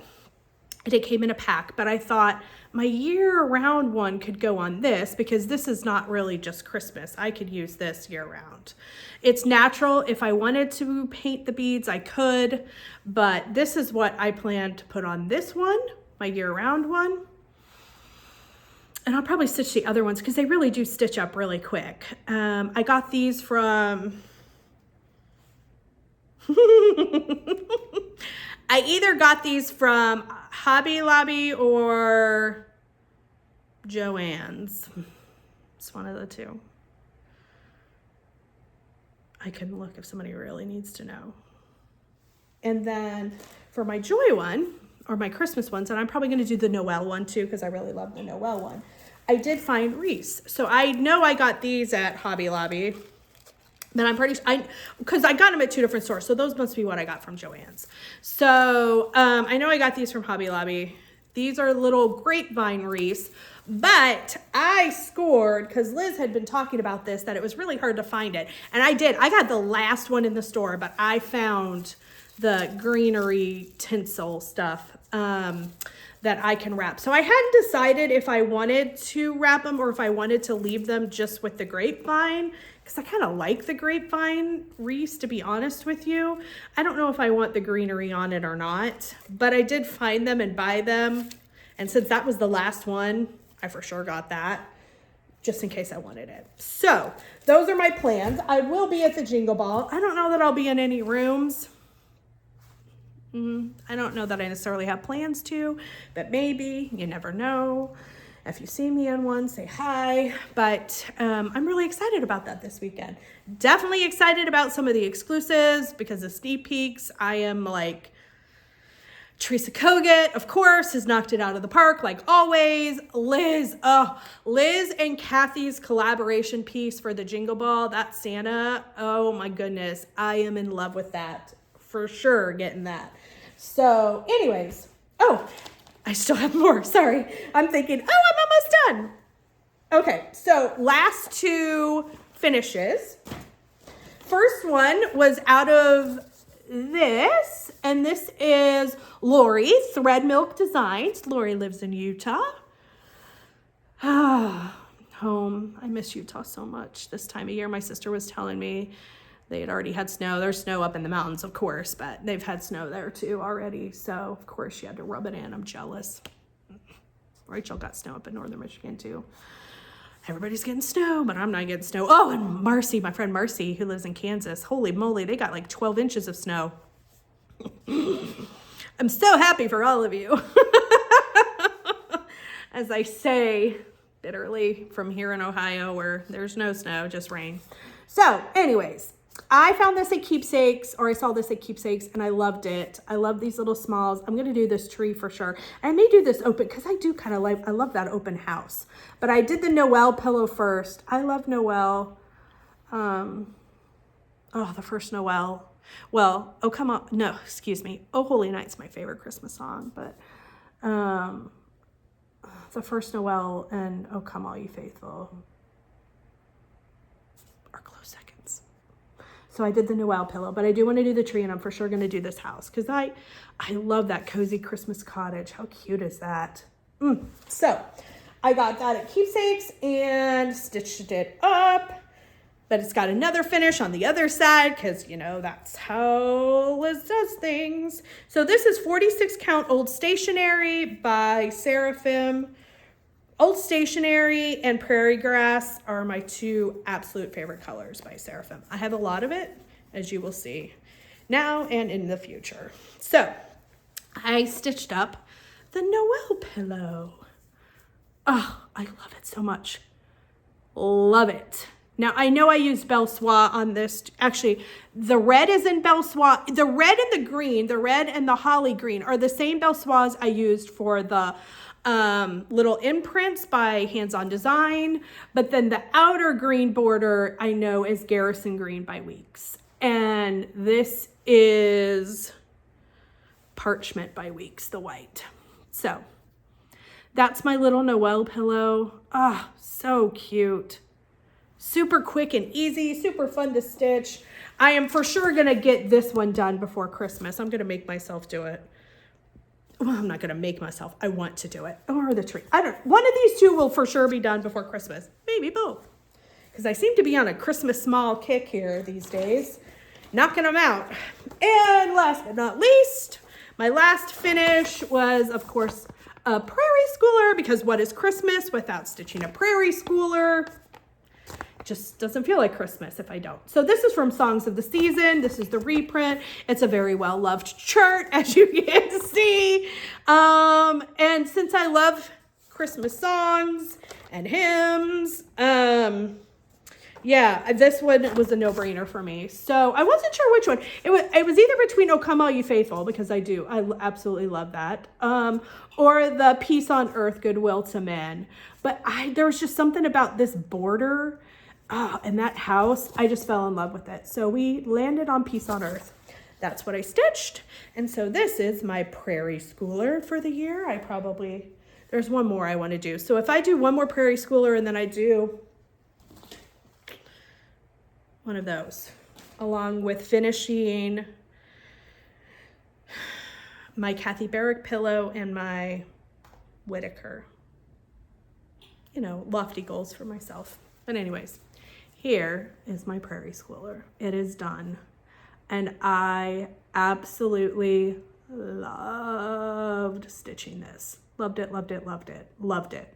And it came in a pack, but I thought my year-round one could go on this because this is not really just Christmas. I could use this year-round. It's natural. If I wanted to paint the beads, I could, but this is what I plan to put on this one, my year-round one. And I'll probably stitch the other ones because they really do stitch up really quick. I got these from, I either got these from Hobby Lobby or Joann's. It's one of the two. I can look if somebody really needs to know. And then for my Joy one, or my Christmas ones, and I'm probably going to do the Noel one too because I really love the Noel one. I did find Reese. So I know I got these at Hobby Lobby. Then I'm pretty, because I got them at 2 different stores. So those must be what I got from Joann's. So I know I got these from Hobby Lobby. These are little grapevine wreaths, but I scored, because Liz had been talking about this, that it was really hard to find it. And I did. I got the last one in the store, but I found the greenery tinsel stuff that I can wrap. So I hadn't decided if I wanted to wrap them or if I wanted to leave them just with the grapevine, because I kind of like the grapevine wreaths, to be honest with you. I don't know if I want the greenery on it or not, but I did find them and buy them. And since that was the last one, I for sure got that, just in case I wanted it. So those are my plans. I will be at the Jingle Ball. I don't know that I'll be in any rooms. I don't know that I necessarily have plans to, but maybe, you never know. If you see me in one, say hi. But I'm really excited about that this weekend. Definitely excited about some of the exclusives because of sneak peeks. I am like, Teresa Kogut, of course, has knocked it out of the park like always. Liz and Kathy's collaboration piece for the Jingle Ball, that Santa, oh my goodness, I am in love with that. For sure getting that. So anyways, oh, I still have more, sorry. I'm thinking, oh, I'm almost done. Okay, so last 2 finishes. First one was out of this, and this is Lori, Thread Milk Designs. Lori lives in Utah. Home. I miss Utah so much this time of year. My sister was telling me they had already had snow. There's snow up in the mountains, of course, but they've had snow there too already. So, of course, she had to rub it in. I'm jealous. Rachel got snow up in northern Michigan too. Everybody's getting snow, but I'm not getting snow. Oh, and Marcy, my friend Marcy, who lives in Kansas. Holy moly, they got like 12 inches of snow. I'm so happy for all of you. As I say bitterly from here in Ohio where there's no snow, just rain. So anyways, I found this at Keepsakes, or I saw this at Keepsakes, and I loved it. I love these little smalls. I'm going to do this tree for sure. I may do this open because I do kind of like, I love that open house. But I did the Noel pillow first. I love Noel. Oh, the first Noel. Well, oh, come on. No, excuse me. Oh, Holy Night's my favorite Christmas song. But the first Noel and Oh, Come All You Faithful are close seconds. So I did the Noel pillow, but I do want to do the tree, and I'm for sure going to do this house because I love that cozy Christmas cottage. How cute is that? So I got that at Keepsakes and stitched it up, but it's got another finish on the other side because, you know, that's how Liz does things. So this is 46 count Old Stationery by Seraphim. Old Stationery and Prairie Grass are my 2 absolute favorite colors by Seraphim. I have a lot of it, as you will see now and in the future. So I stitched up the Noel pillow. Oh, I love it so much. Love it. Now, I know I used Belle Soie on this. Actually, the red is in Belle Soie. The red and the green, the red and the holly green are the same Belle Soies I used for the little imprints by Hands On Design. But then the outer green border I know is Garrison Green by Weeks. And this is Parchment by Weeks, the white. So that's my little Noel pillow. Ah, so cute. Super quick and easy, super fun to stitch. I am for sure gonna get this one done before Christmas. I'm gonna make myself do it. Well, I'm not gonna make myself, I want to do it. Or the tree, one of these 2 will for sure be done before Christmas. Maybe both. Because I seem to be on a Christmas small kick here these days. Knocking them out. And last but not least, my last finish was, of course, a Prairie Schooler, because what is Christmas without stitching a Prairie Schooler? Just doesn't feel like Christmas if I don't. So this is from Songs of the Season. This is the reprint. It's a very well-loved chart, as you can see. And since I love Christmas songs and hymns, yeah, this one was a no-brainer for me. So I wasn't sure which one. It was either between "O Come All You Faithful," because I absolutely love that, or the "Peace on Earth, Goodwill to Men." But there was just something about this border and that house. I just fell in love with it. So we landed on "Peace on Earth." That's what I stitched. And so this is my Prairie Schooler for the year. There's one more I want to do. So if I do one more Prairie Schooler and then I do one of those, along with finishing my Kathy Barrick pillow and my Whitaker. You know, lofty goals for myself. But anyways, here is my Prairie Schooler. It is done. And I absolutely loved stitching this. Loved it, loved it, loved it, loved it.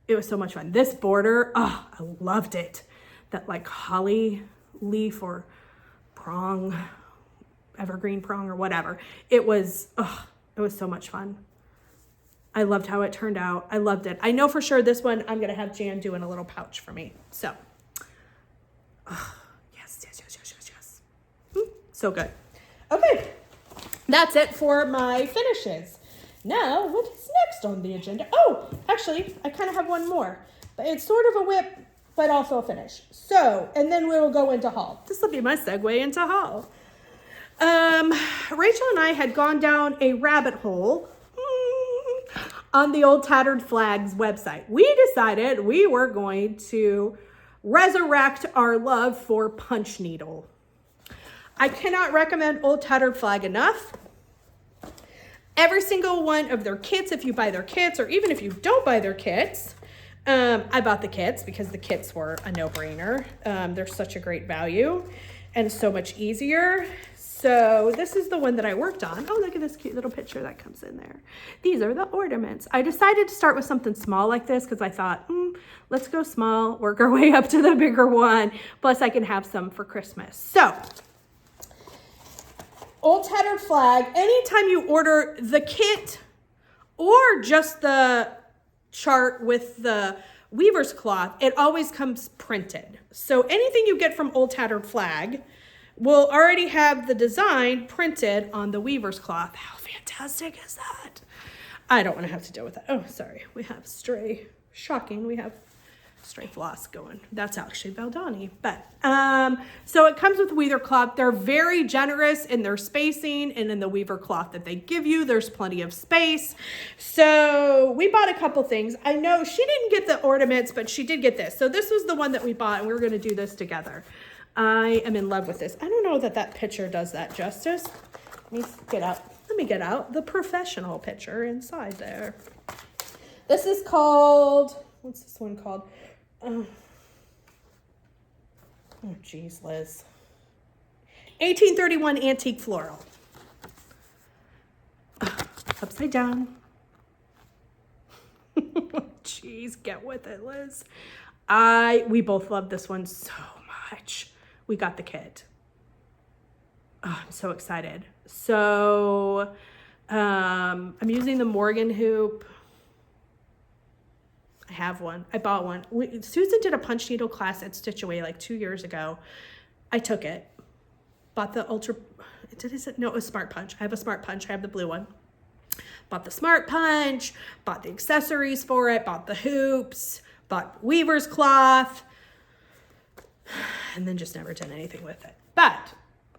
It was so much fun. This border, I loved it. That like holly leaf or prong, evergreen prong or whatever. It was so much fun. I loved how it turned out. I loved it. I know for sure this one I'm gonna have Jan doing a little pouch for me. So, yes. So good. Okay, that's it for my finishes. Now, what is next on the agenda? Oh, actually, I kind of have one more, but it's sort of a whip, but also a finish. So, and then we'll go into haul. This will be my segue into haul. Rachel and I had gone down a rabbit hole on the Old Tattered Flags website. We decided we were going to resurrect our love for punch needle. I cannot recommend Old Tattered Flag enough. Every single one of their kits, if you buy their kits, or even if you don't buy their kits, I bought the kits because the kits were a no-brainer. They're such a great value and so much easier. So this is the one that I worked on. Oh, look at this cute little picture that comes in there. These are the ornaments. I decided to start with something small like this because I thought, let's go small, work our way up to the bigger one. Plus I can have some for Christmas. So Old Tattered Flag, anytime you order the kit or just the chart with the weaver's cloth, it always comes printed. So anything you get from Old Tattered Flag will already have the design printed on the weaver's cloth. How fantastic is that? I don't want to have to deal with that. Oh, sorry. We have stray floss going. That's actually Valdani. But so it comes with weaver cloth. They're very generous in their spacing, and in the weaver cloth that they give you, there's plenty of space. So we bought a couple things. I know she didn't get the ornaments, but she did get this. So this was the one that we bought, and we were going to do this together. I am in love with this. I don't know that that picture does that justice. Let me get out the professional picture inside there. This is called, what's this one called? Oh, geez, Liz. 1831 Antique Floral. Upside down. Jeez, get with it, Liz. We both love this one so much. We got the kit. Oh, I'm so excited. So I'm using the Morgan hoop. I have one. I bought one. Susan did a punch needle class at Stitch Away like 2 years ago. I took it. Bought the ultra. No, it was Smart Punch. I have a Smart Punch. I have the blue one. Bought the Smart Punch. Bought the accessories for it. Bought the hoops. Bought weaver's cloth. And then just never did anything with it. But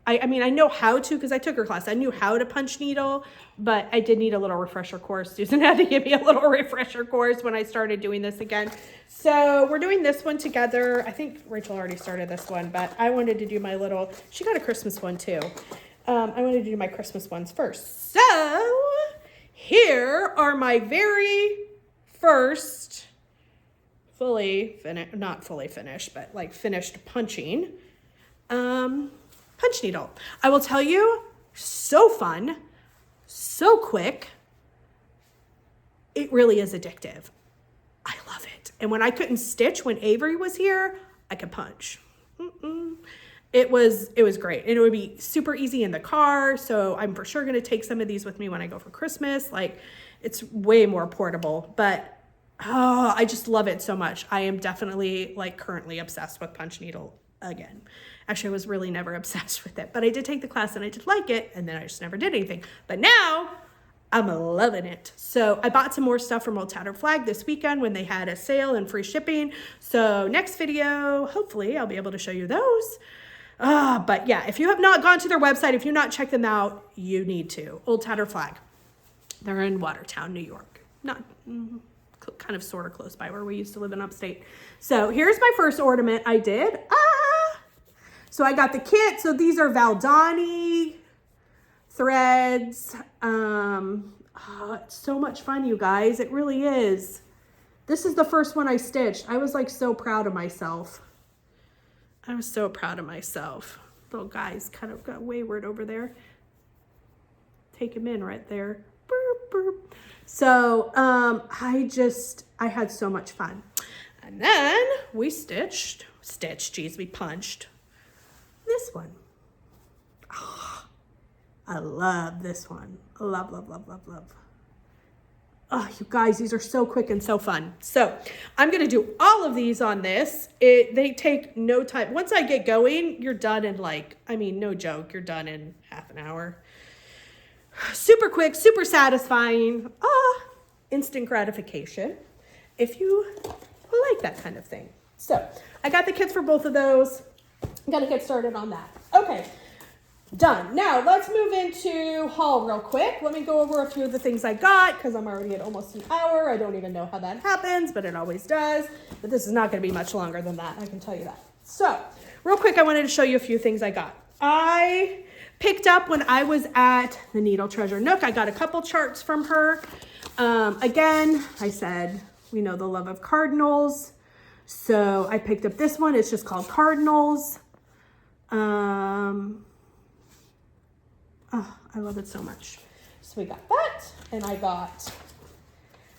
I mean, I know how to because I took her class. I knew how to punch needle, but I did need a little refresher course. Susan had to give me a little refresher course when I started doing this again. So we're doing this one together. I think Rachel already started this one, but I wanted to do my little, she got a Christmas one too. I wanted to do my Christmas ones first. So here are my very first not fully finished, but like finished punching punch needle. I will tell you, so fun, so quick, it really is addictive. I love it. And when I couldn't stitch when Avery was here, I could punch. It was great. And it would be super easy in the car. So I'm for sure going to take some of these with me when I go for Christmas. Like, it's way more portable, but I just love it so much. I am definitely like currently obsessed with punch needle again. Actually, I was really never obsessed with it, but I did take the class and I did like it. And then I just never did anything. But now I'm loving it. So I bought some more stuff from Old Tattered Flag this weekend when they had a sale and free shipping. So next video, hopefully I'll be able to show you those. But yeah, if you have not gone to their website, if you've not checked them out, you need to. Old Tattered Flag. They're in Watertown, New York. Not kind of sort of close by where we used to live in upstate. So here's my first ornament I did. So I got the kit. So these are Valdani threads. It's so much fun, you guys. It really is. This is the first one I stitched. I was like so proud of myself. I was so proud of myself. Little guys kind of got wayward over there. Take him in right there. Burp, burp. So I had so much fun. And then we we punched this one. Oh, I love this one. Love, love, love, love, love. Oh, you guys, these are so quick and so fun. So I'm going to do all of these on this. They take no time. Once I get going, you're done in like, I mean, no joke, you're done in half an hour. Super quick, super satisfying. Instant gratification if you like that kind of thing. So I got the kits for both of those. I'm going to get started on that. Okay. Done. Now let's move into haul real quick. Let me go over a few of the things I got because I'm already at almost an hour. I don't even know how that happens, but it always does. But this is not going to be much longer than that. I can tell you that. So real quick, I wanted to show you a few things I got. I picked up when I was at the Needle Treasure Nook. I got a couple charts from her. Again, I said, we know the love of cardinals. So I picked up this one. It's just called Cardinals. I love it so much. So we got that, and I got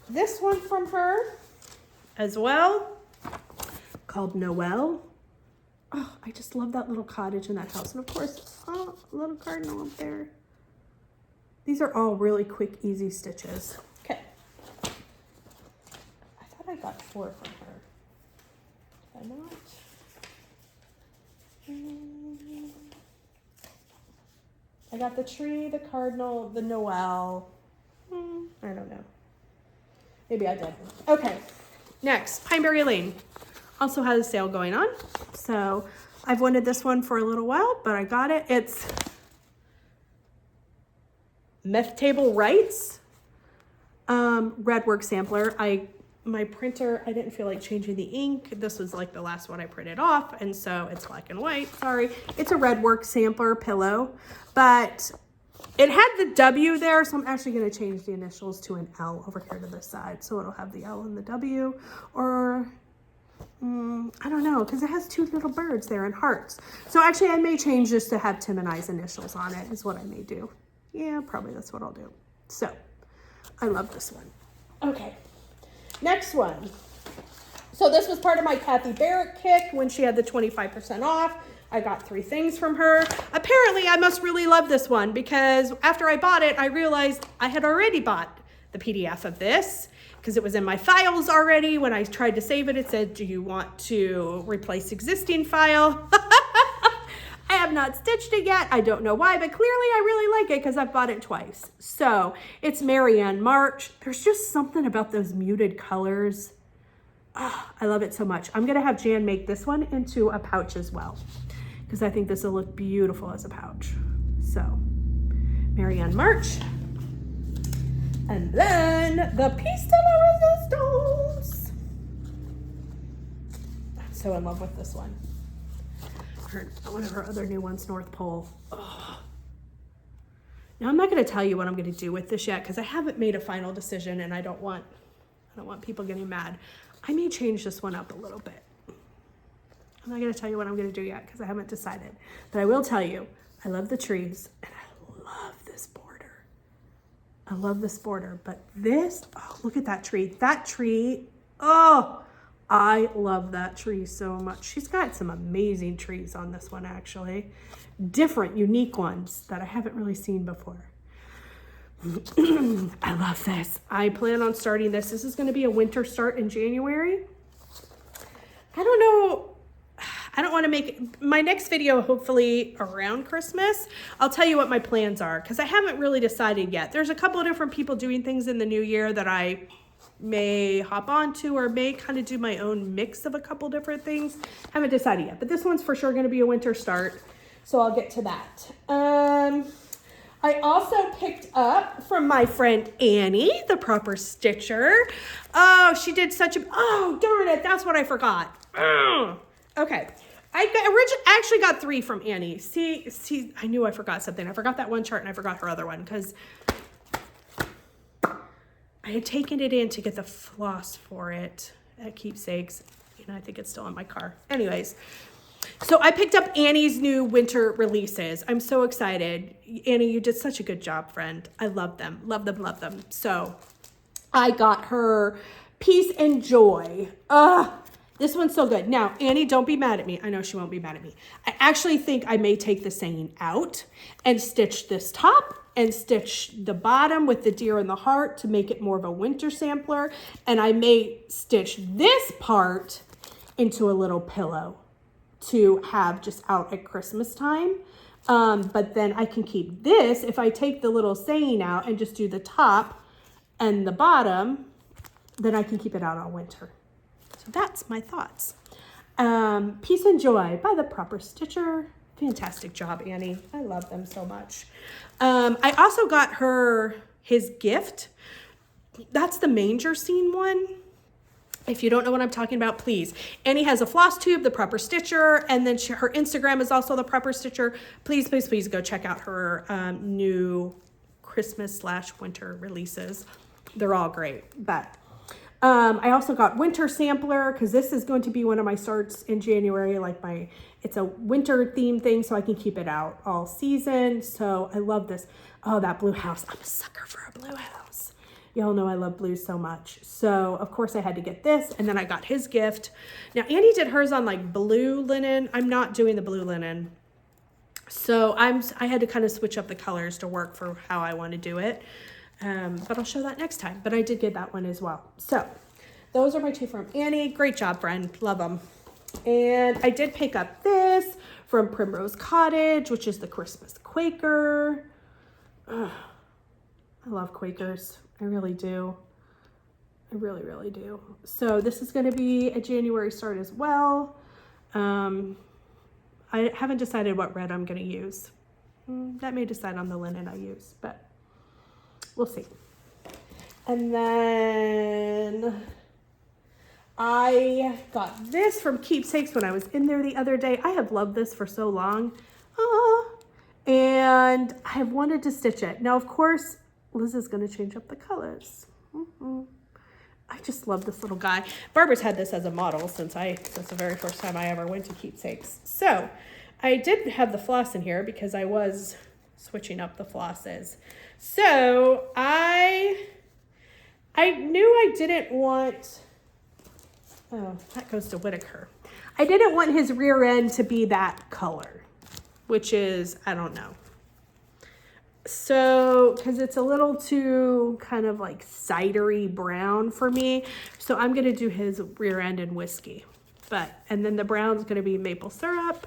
this one from her as well, called Noel. Oh, I just love that little cottage in that house. And of course, a little cardinal up there. These are all really quick, easy stitches. Okay. I thought I got 4 from her. Did I not? I got the tree, the cardinal, the Noel. I don't know. Maybe I did. Okay, next, Pineberry Lane. Also has a sale going on. So I've wanted this one for a little while, but I got it. It's Meth Table Rights Redwork sampler. My printer, I didn't feel like changing the ink. This was like the last one I printed off, and so it's black and white. Sorry. It's a Redwork sampler pillow, but it had the W there, so I'm actually going to change the initials to an L over here to the side, so it'll have the L and the W, or I don't know, because it has 2 little birds there and hearts. So actually, I may change this to have Tim and I's initials on it, is what I may do. Yeah, probably that's what I'll do. So I love this one. Okay. Next one. So this was part of my Kathy Barrick kick when she had the 25% off. I got 3 things from her. Apparently, I must really love this one because after I bought it, I realized I had already bought the PDF of this because it was in my files already. When I tried to save it, it said, do you want to replace existing file? I have not stitched it yet. I don't know why, but clearly I really like it because I've bought it twice. So it's Marianne March. There's just something about those muted colors. Oh, I love it so much. I'm going to have Jan make this one into a pouch as well because I think this will look beautiful as a pouch. So Marianne March. And then the Piece de la Resistance. I'm so in love with this one. One of her other new ones, North Pole. Oh. Now I'm not going to tell you what I'm going to do with this yet because I haven't made a final decision and I don't want people getting mad. I may change this one up a little bit. I'm not going to tell you what I'm going to do yet because I haven't decided. But I will tell you, I love the trees and I love this border. I love this border, but this, oh, look at that tree. That tree, oh, I love that tree so much. She's got some amazing trees on this one, actually. Different, unique ones that I haven't really seen before. I love this. I plan on starting this. This is going to be a winter start in January. I don't know. I don't want to make my next video hopefully around Christmas. I'll tell you what my plans are because I haven't really decided yet. There's a couple of different people doing things in the new year that I may hop onto or may kind of do my own mix of a couple different things. Haven't decided yet, but this one's for sure going to be a winter start. So I'll get to that. I also picked up from my friend Annie, the proper stitcher. Oh, she did such a, oh, darn it. That's what I forgot. Okay. I actually got 3 from Annie. See, I knew I forgot something. I forgot that one chart and I forgot her other one because I had taken it in to get the floss for it at Keepsakes. You know, I think it's still in my car. Anyways, so I picked up Annie's new winter releases. I'm so excited. Annie, you did such a good job, friend. I love them. Love them, love them. So I got her Peace and Joy. This one's so good. Now, Annie, don't be mad at me. I know she won't be mad at me. I actually think I may take the saying out and stitch this top and stitch the bottom with the deer in the heart to make it more of a winter sampler. And I may stitch this part into a little pillow to have just out at Christmas time. But then I can keep this. If I take the little saying out and just do the top and the bottom, then I can keep it out all winter. So that's my thoughts. Peace and Joy by the Proper Stitcher. Fantastic job, Annie. I love them so much. I also got her his gift. That's the manger scene one. If you don't know what I'm talking about, please. Annie has a Flosstube, the Proper Stitcher, and then her Instagram is also the Proper Stitcher. Please, please, please go check out her new Christmas/winter releases. They're all great, but I also got winter sampler because this is going to be one of my starts in January. It's a winter theme thing, so I can keep it out all season. So I love this. Oh, that blue house. I'm a sucker for a blue house. Y'all know I love blue so much. So of course I had to get this, and then I got his gift. Now Annie did hers on like blue linen. I'm not doing the blue linen. So I had to kind of switch up the colors to work for how I want to do it. But I'll show that next time. But I did get that one as well. So those are my 2 from Annie. Great job, friend. Love them. And I did pick up this from Primrose Cottage, which is the Christmas Quaker. Ugh, I love Quakers. I really do. I really, really do. So this is going to be a January start as well. I haven't decided what red I'm going to use. That may decide on the linen I use, but we'll see. And then I got this from Keepsakes when I was in there the other day. I have loved this for so long. And I have wanted to stitch it. Now, of course, Liz is going to change up the colors. I just love this little guy. Barbara's had this as a model since the very first time I ever went to Keepsakes. So I did have the floss in here because I was switching up the flosses. So I knew I didn't want, oh, that goes to Whitaker. I didn't want his rear end to be that color, which is, I don't know. So, because it's a little too kind of like cidery brown for me. So I'm going to do his rear end in whiskey. And then the brown's going to be maple syrup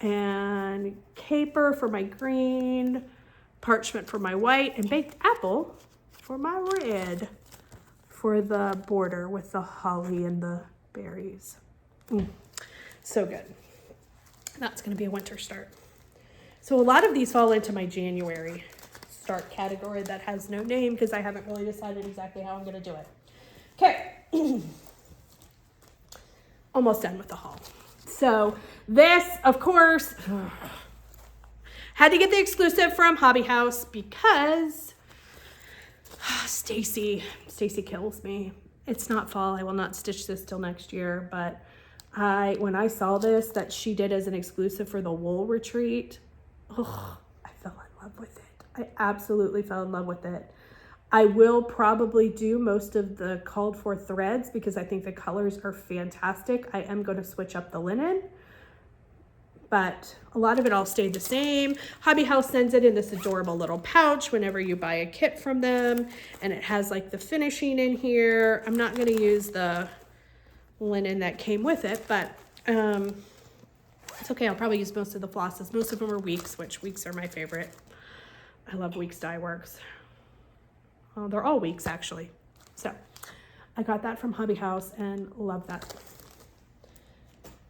and caper for my green, parchment for my white, and baked apple for my red for the border with the holly and the berries. So good. That's going to be a winter start. So a lot of these fall into my January start category that has no name because I haven't really decided exactly how I'm going to do it. Okay. Almost done with the haul. So this, of course, had to get the exclusive from Hobby House because Stacy kills me. It's not fall. I will not stitch this till next year. But when I saw this that she did as an exclusive for the wool retreat, I fell in love with it. I absolutely fell in love with it. I will probably do most of the called for threads because I think the colors are fantastic. I am going to switch up the linen, but a lot of it all stayed the same. Hobby House sends it in this adorable little pouch whenever you buy a kit from them, and it has like the finishing in here. I'm not going to use the linen that came with it, but it's okay. I'll probably use most of the flosses. Most of them are Weeks, which Weeks are my favorite. I love Weeks dye works. Well, they're all Weeks actually. So I got that from Hobby House and love that.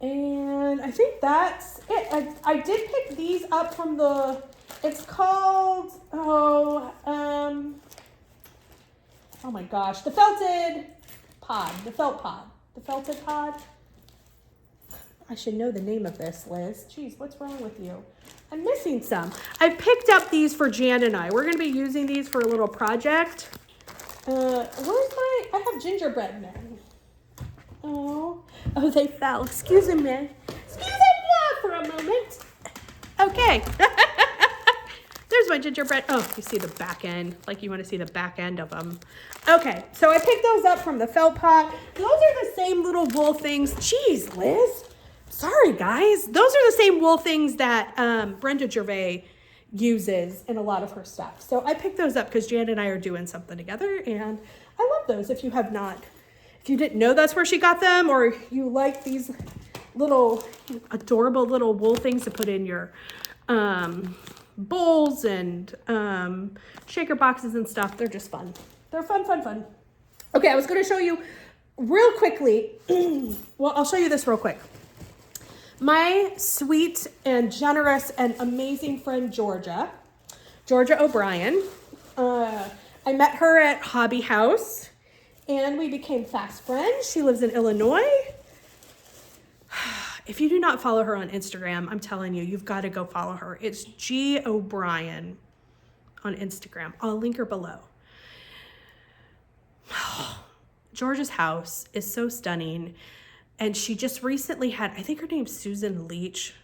And I think that's it. I did pick these up from the, it's called, oh my gosh, the felted pod, the felt pod, the felted pod. I should know the name of this, Liz. Jeez, what's wrong with you? I'm missing some. I picked up these for Jan and I. We're going to be using these for a little project. I have gingerbread men. Oh, they fell. Excuse me. Excuse me for a moment. Okay. There's my gingerbread. Oh, you see the back end. Like you want to see the back end of them. Okay, so I picked those up from the felt pot. Those are the same little wool things. Jeez, Liz. Sorry, guys. Those are the same wool things that Brenda Gervais uses in a lot of her stuff. So I picked those up because Jan and I are doing something together, and I love those. If you didn't know that's where she got them, or you like these little adorable little wool things to put in your bowls and shaker boxes and stuff, they're just fun. They're fun. Okay, I was going to show you real quickly. Well, I'll show you this real quick. My sweet and generous and amazing friend, Georgia O'Brien. I met her at Hobby House and we became fast friends. She lives in Illinois. If you do not follow her on Instagram, I'm telling you, you've got to go follow her. It's G O'Brien on Instagram. I'll link her below. Georgia's house is so stunning. And she just recently had, I think her name's Susan Leach.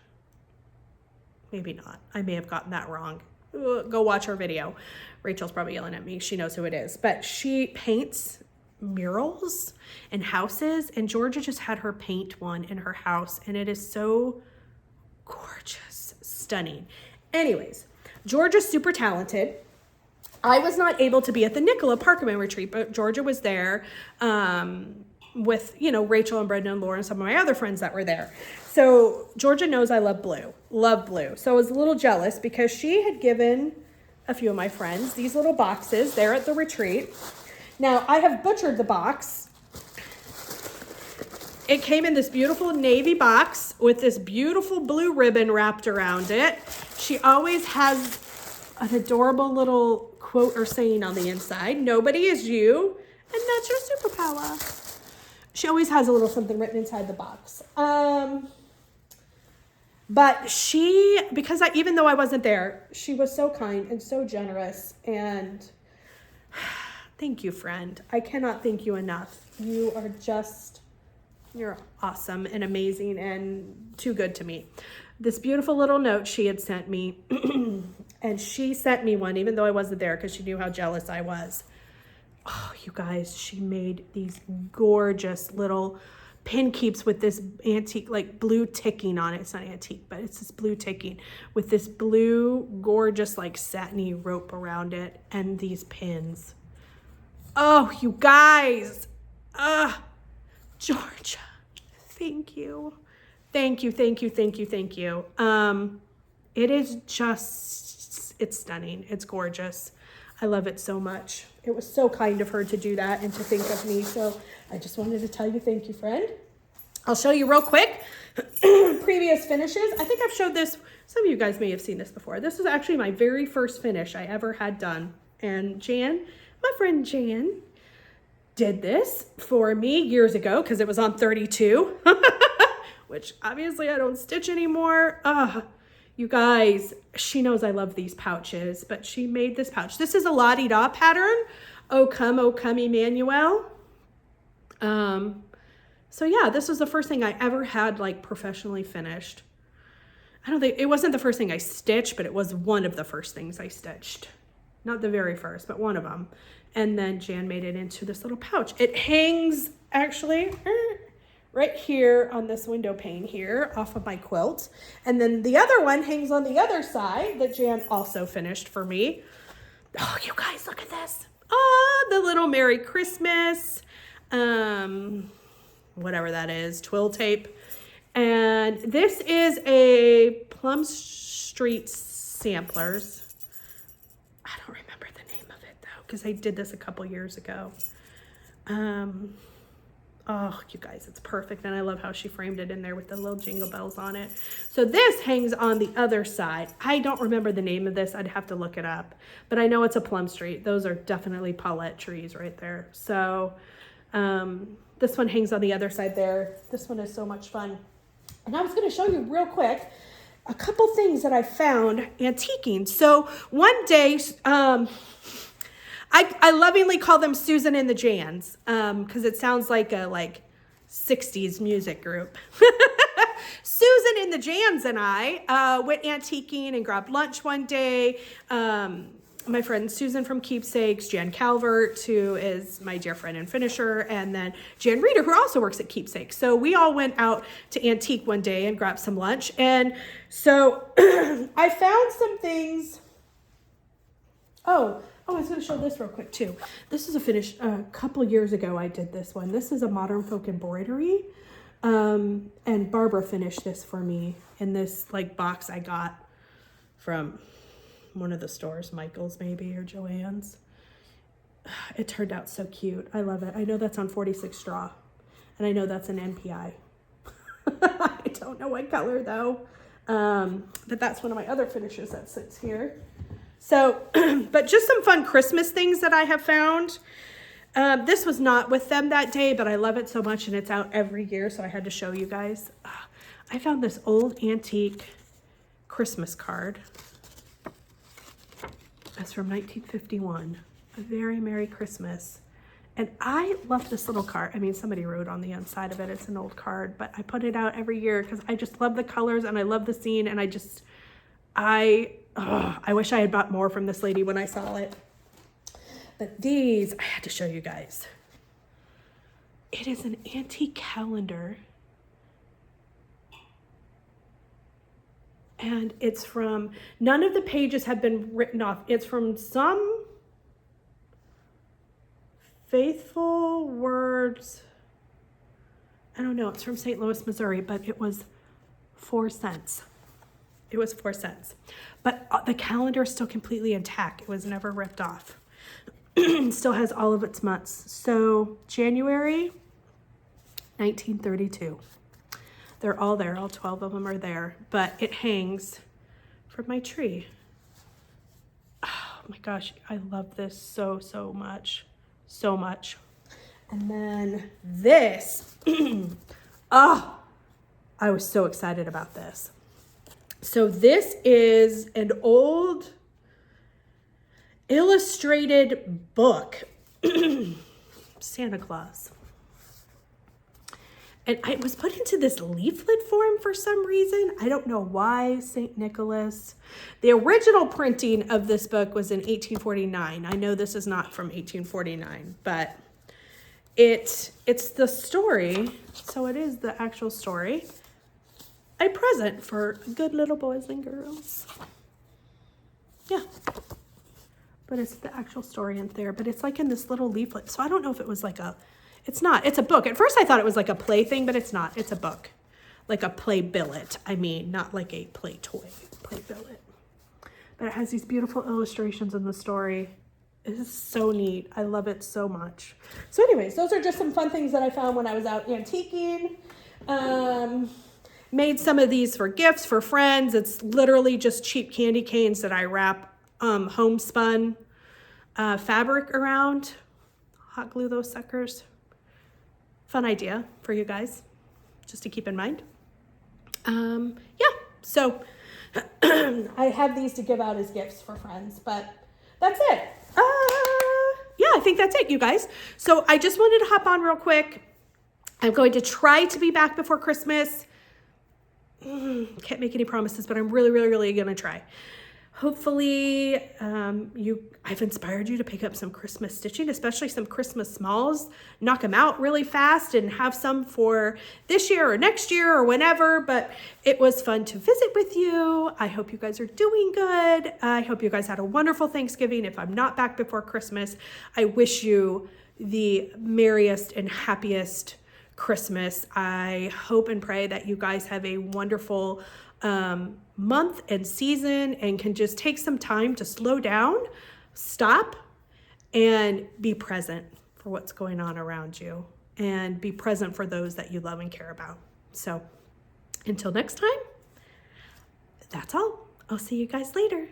Maybe not. I may have gotten that wrong. Go watch her video. Rachel's probably yelling at me. She knows who it is. But she paints murals in houses. And Georgia just had her paint one in her house. And it is so gorgeous. Stunning. Anyways, Georgia's super talented. I was not able to be at the Nicola Parkman retreat, but Georgia was there. With, Rachel and Brenda and Laura and some of my other friends that were there. So Georgia knows I love blue. So I was a little jealous because she had given a few of my friends these little boxes there at the retreat. Now, I have butchered the box. It came in this beautiful navy box with this beautiful blue ribbon wrapped around it. She always has an adorable little quote or saying on the inside. Nobody is you, and that's your superpower. She always has a little something written inside the box. But even though I wasn't there, she was so kind and so generous. And thank you, friend. I cannot thank you enough. You're awesome and amazing and too good to me. This beautiful little note she had sent me, and she sent me one, even though I wasn't there because she knew how jealous I was. Oh, you guys, she made these gorgeous little pin keeps with this antique, like blue ticking on it. It's not antique, but it's this blue ticking with this blue, gorgeous, like satiny rope around it and these pins. Oh, you guys. Georgia, thank you. Thank you. It is just, it's stunning. It's gorgeous. I love it so much. It was so kind of her to do that and to think of me. So I just wanted to tell you, thank you, friend. I'll show you real quick previous finishes. I think I've showed this. Some of you guys may have seen this before. This is actually my very first finish I ever had done. And Jan, my friend Jan, did this for me years ago because it was on 32, which obviously I don't stitch anymore. You guys, she knows I love these pouches, but she made this pouch. This is a la-di-da pattern. O come, Emmanuel. So yeah, this was the first thing I ever had like professionally finished. I don't think, it wasn't the first thing I stitched, but it was one of the first things I stitched. not the very first, but one of them. And then Jan made it into this little pouch. It hangs actually right here on this window pane here off of my quilt. And then the other one hangs on the other side that Jan also finished for me. Oh, you guys, look at this. Oh, the little Merry Christmas, whatever that is, twill tape. And this is a Plum Street Samplers. I don't remember the name of it though, because I did this a couple years ago. Oh, you guys, it's perfect. And I love how she framed it in there with the little jingle bells on it. So this hangs on the other side. I don't remember the name of this. I'd have to look it up. But I know it's a Plum Street. Those are definitely Paulette trees right there. So this one hangs on the other side there. This one is so much fun. And I was going to show you real quick a couple things that I found antiquing. So one day... I lovingly call them Susan and the Jans because it sounds like a 60s music group. Susan and the Jans and I went antiquing and grabbed lunch one day. My friend Susan from Keepsakes, Jan Calvert, who is my dear friend and finisher, and then Jan Reeder, who also works at Keepsakes. So we all went out to antique one day and grabbed some lunch. And so I found some things. Oh, I was going to show this real quick too. This is a finish. A couple years ago I did this one. This is a Modern Folk embroidery. And Barbara finished this for me in this box I got from one of the stores, Michael's maybe, or Joann's. It turned out so cute. I love it. I know that's on 46 straw. And I know that's an NPI. I don't know what color though. But that's one of my other finishes that sits here. So, but just some fun Christmas things that I have found. This was not with them that day, but I love it so much and it's out every year, so I had to show you guys. I found this old antique Christmas card. It's from 1951. A very Merry Christmas. And I love this little card. I mean, somebody wrote on the inside of it. It's an old card, but I put it out every year because I just love the colors and I love the scene, and I wish I had bought more from this lady when I saw it. But these, I had to show you guys. It is an antique calendar. And it's from, none of the pages have been written off. It's from some Faithful Words. I don't know, it's from St. Louis, Missouri, but it was 4 cents. It was 4 cents. But the calendar is still completely intact. It was never ripped off. Still has all of its months. So January 1932. They're all there. All 12 of them are there. But it hangs from my tree. Oh my gosh. I love this so, so much. So much. And then this. Oh, I was so excited about this. So this is an old illustrated book, Santa Claus. And it was put into this leaflet form for some reason. I don't know why. St. Nicholas. The original printing of this book was in 1849. I know this is not from 1849, but it's the story. So it is the actual story. A present for good little boys and girls. Yeah. But it's the actual story in there. But it's in this little leaflet. So I don't know if it was it's not. It's a book. At first I thought it was a play thing, but it's not. It's a book. Like a play billet. I mean, not like a play toy. Play billet. But it has these beautiful illustrations in the story. It is so neat. I love it so much. So anyways, those are just some fun things that I found when I was out antiquing. Made some of these for gifts for friends. It's literally just cheap candy canes that I wrap homespun fabric around. Hot glue those suckers. Fun idea for you guys, just to keep in mind. Yeah, so I have these to give out as gifts for friends, but that's it. Yeah, I think that's it, you guys. So I just wanted to hop on real quick. I'm going to try to be back before Christmas. Can't make any promises, but I'm really, really, really going to try. Hopefully I've inspired you to pick up some Christmas stitching, especially some Christmas smalls. Knock them out really fast and have some for this year or next year or whenever. But it was fun to visit with you. I hope you guys are doing good. I hope you guys had a wonderful Thanksgiving. If I'm not back before Christmas, I wish you the merriest and happiest Christmas. I hope and pray that you guys have a wonderful month and season and can just take some time to slow down, stop, and be present for what's going on around you and be present for those that you love and care about. So until next time, that's all. I'll see you guys later.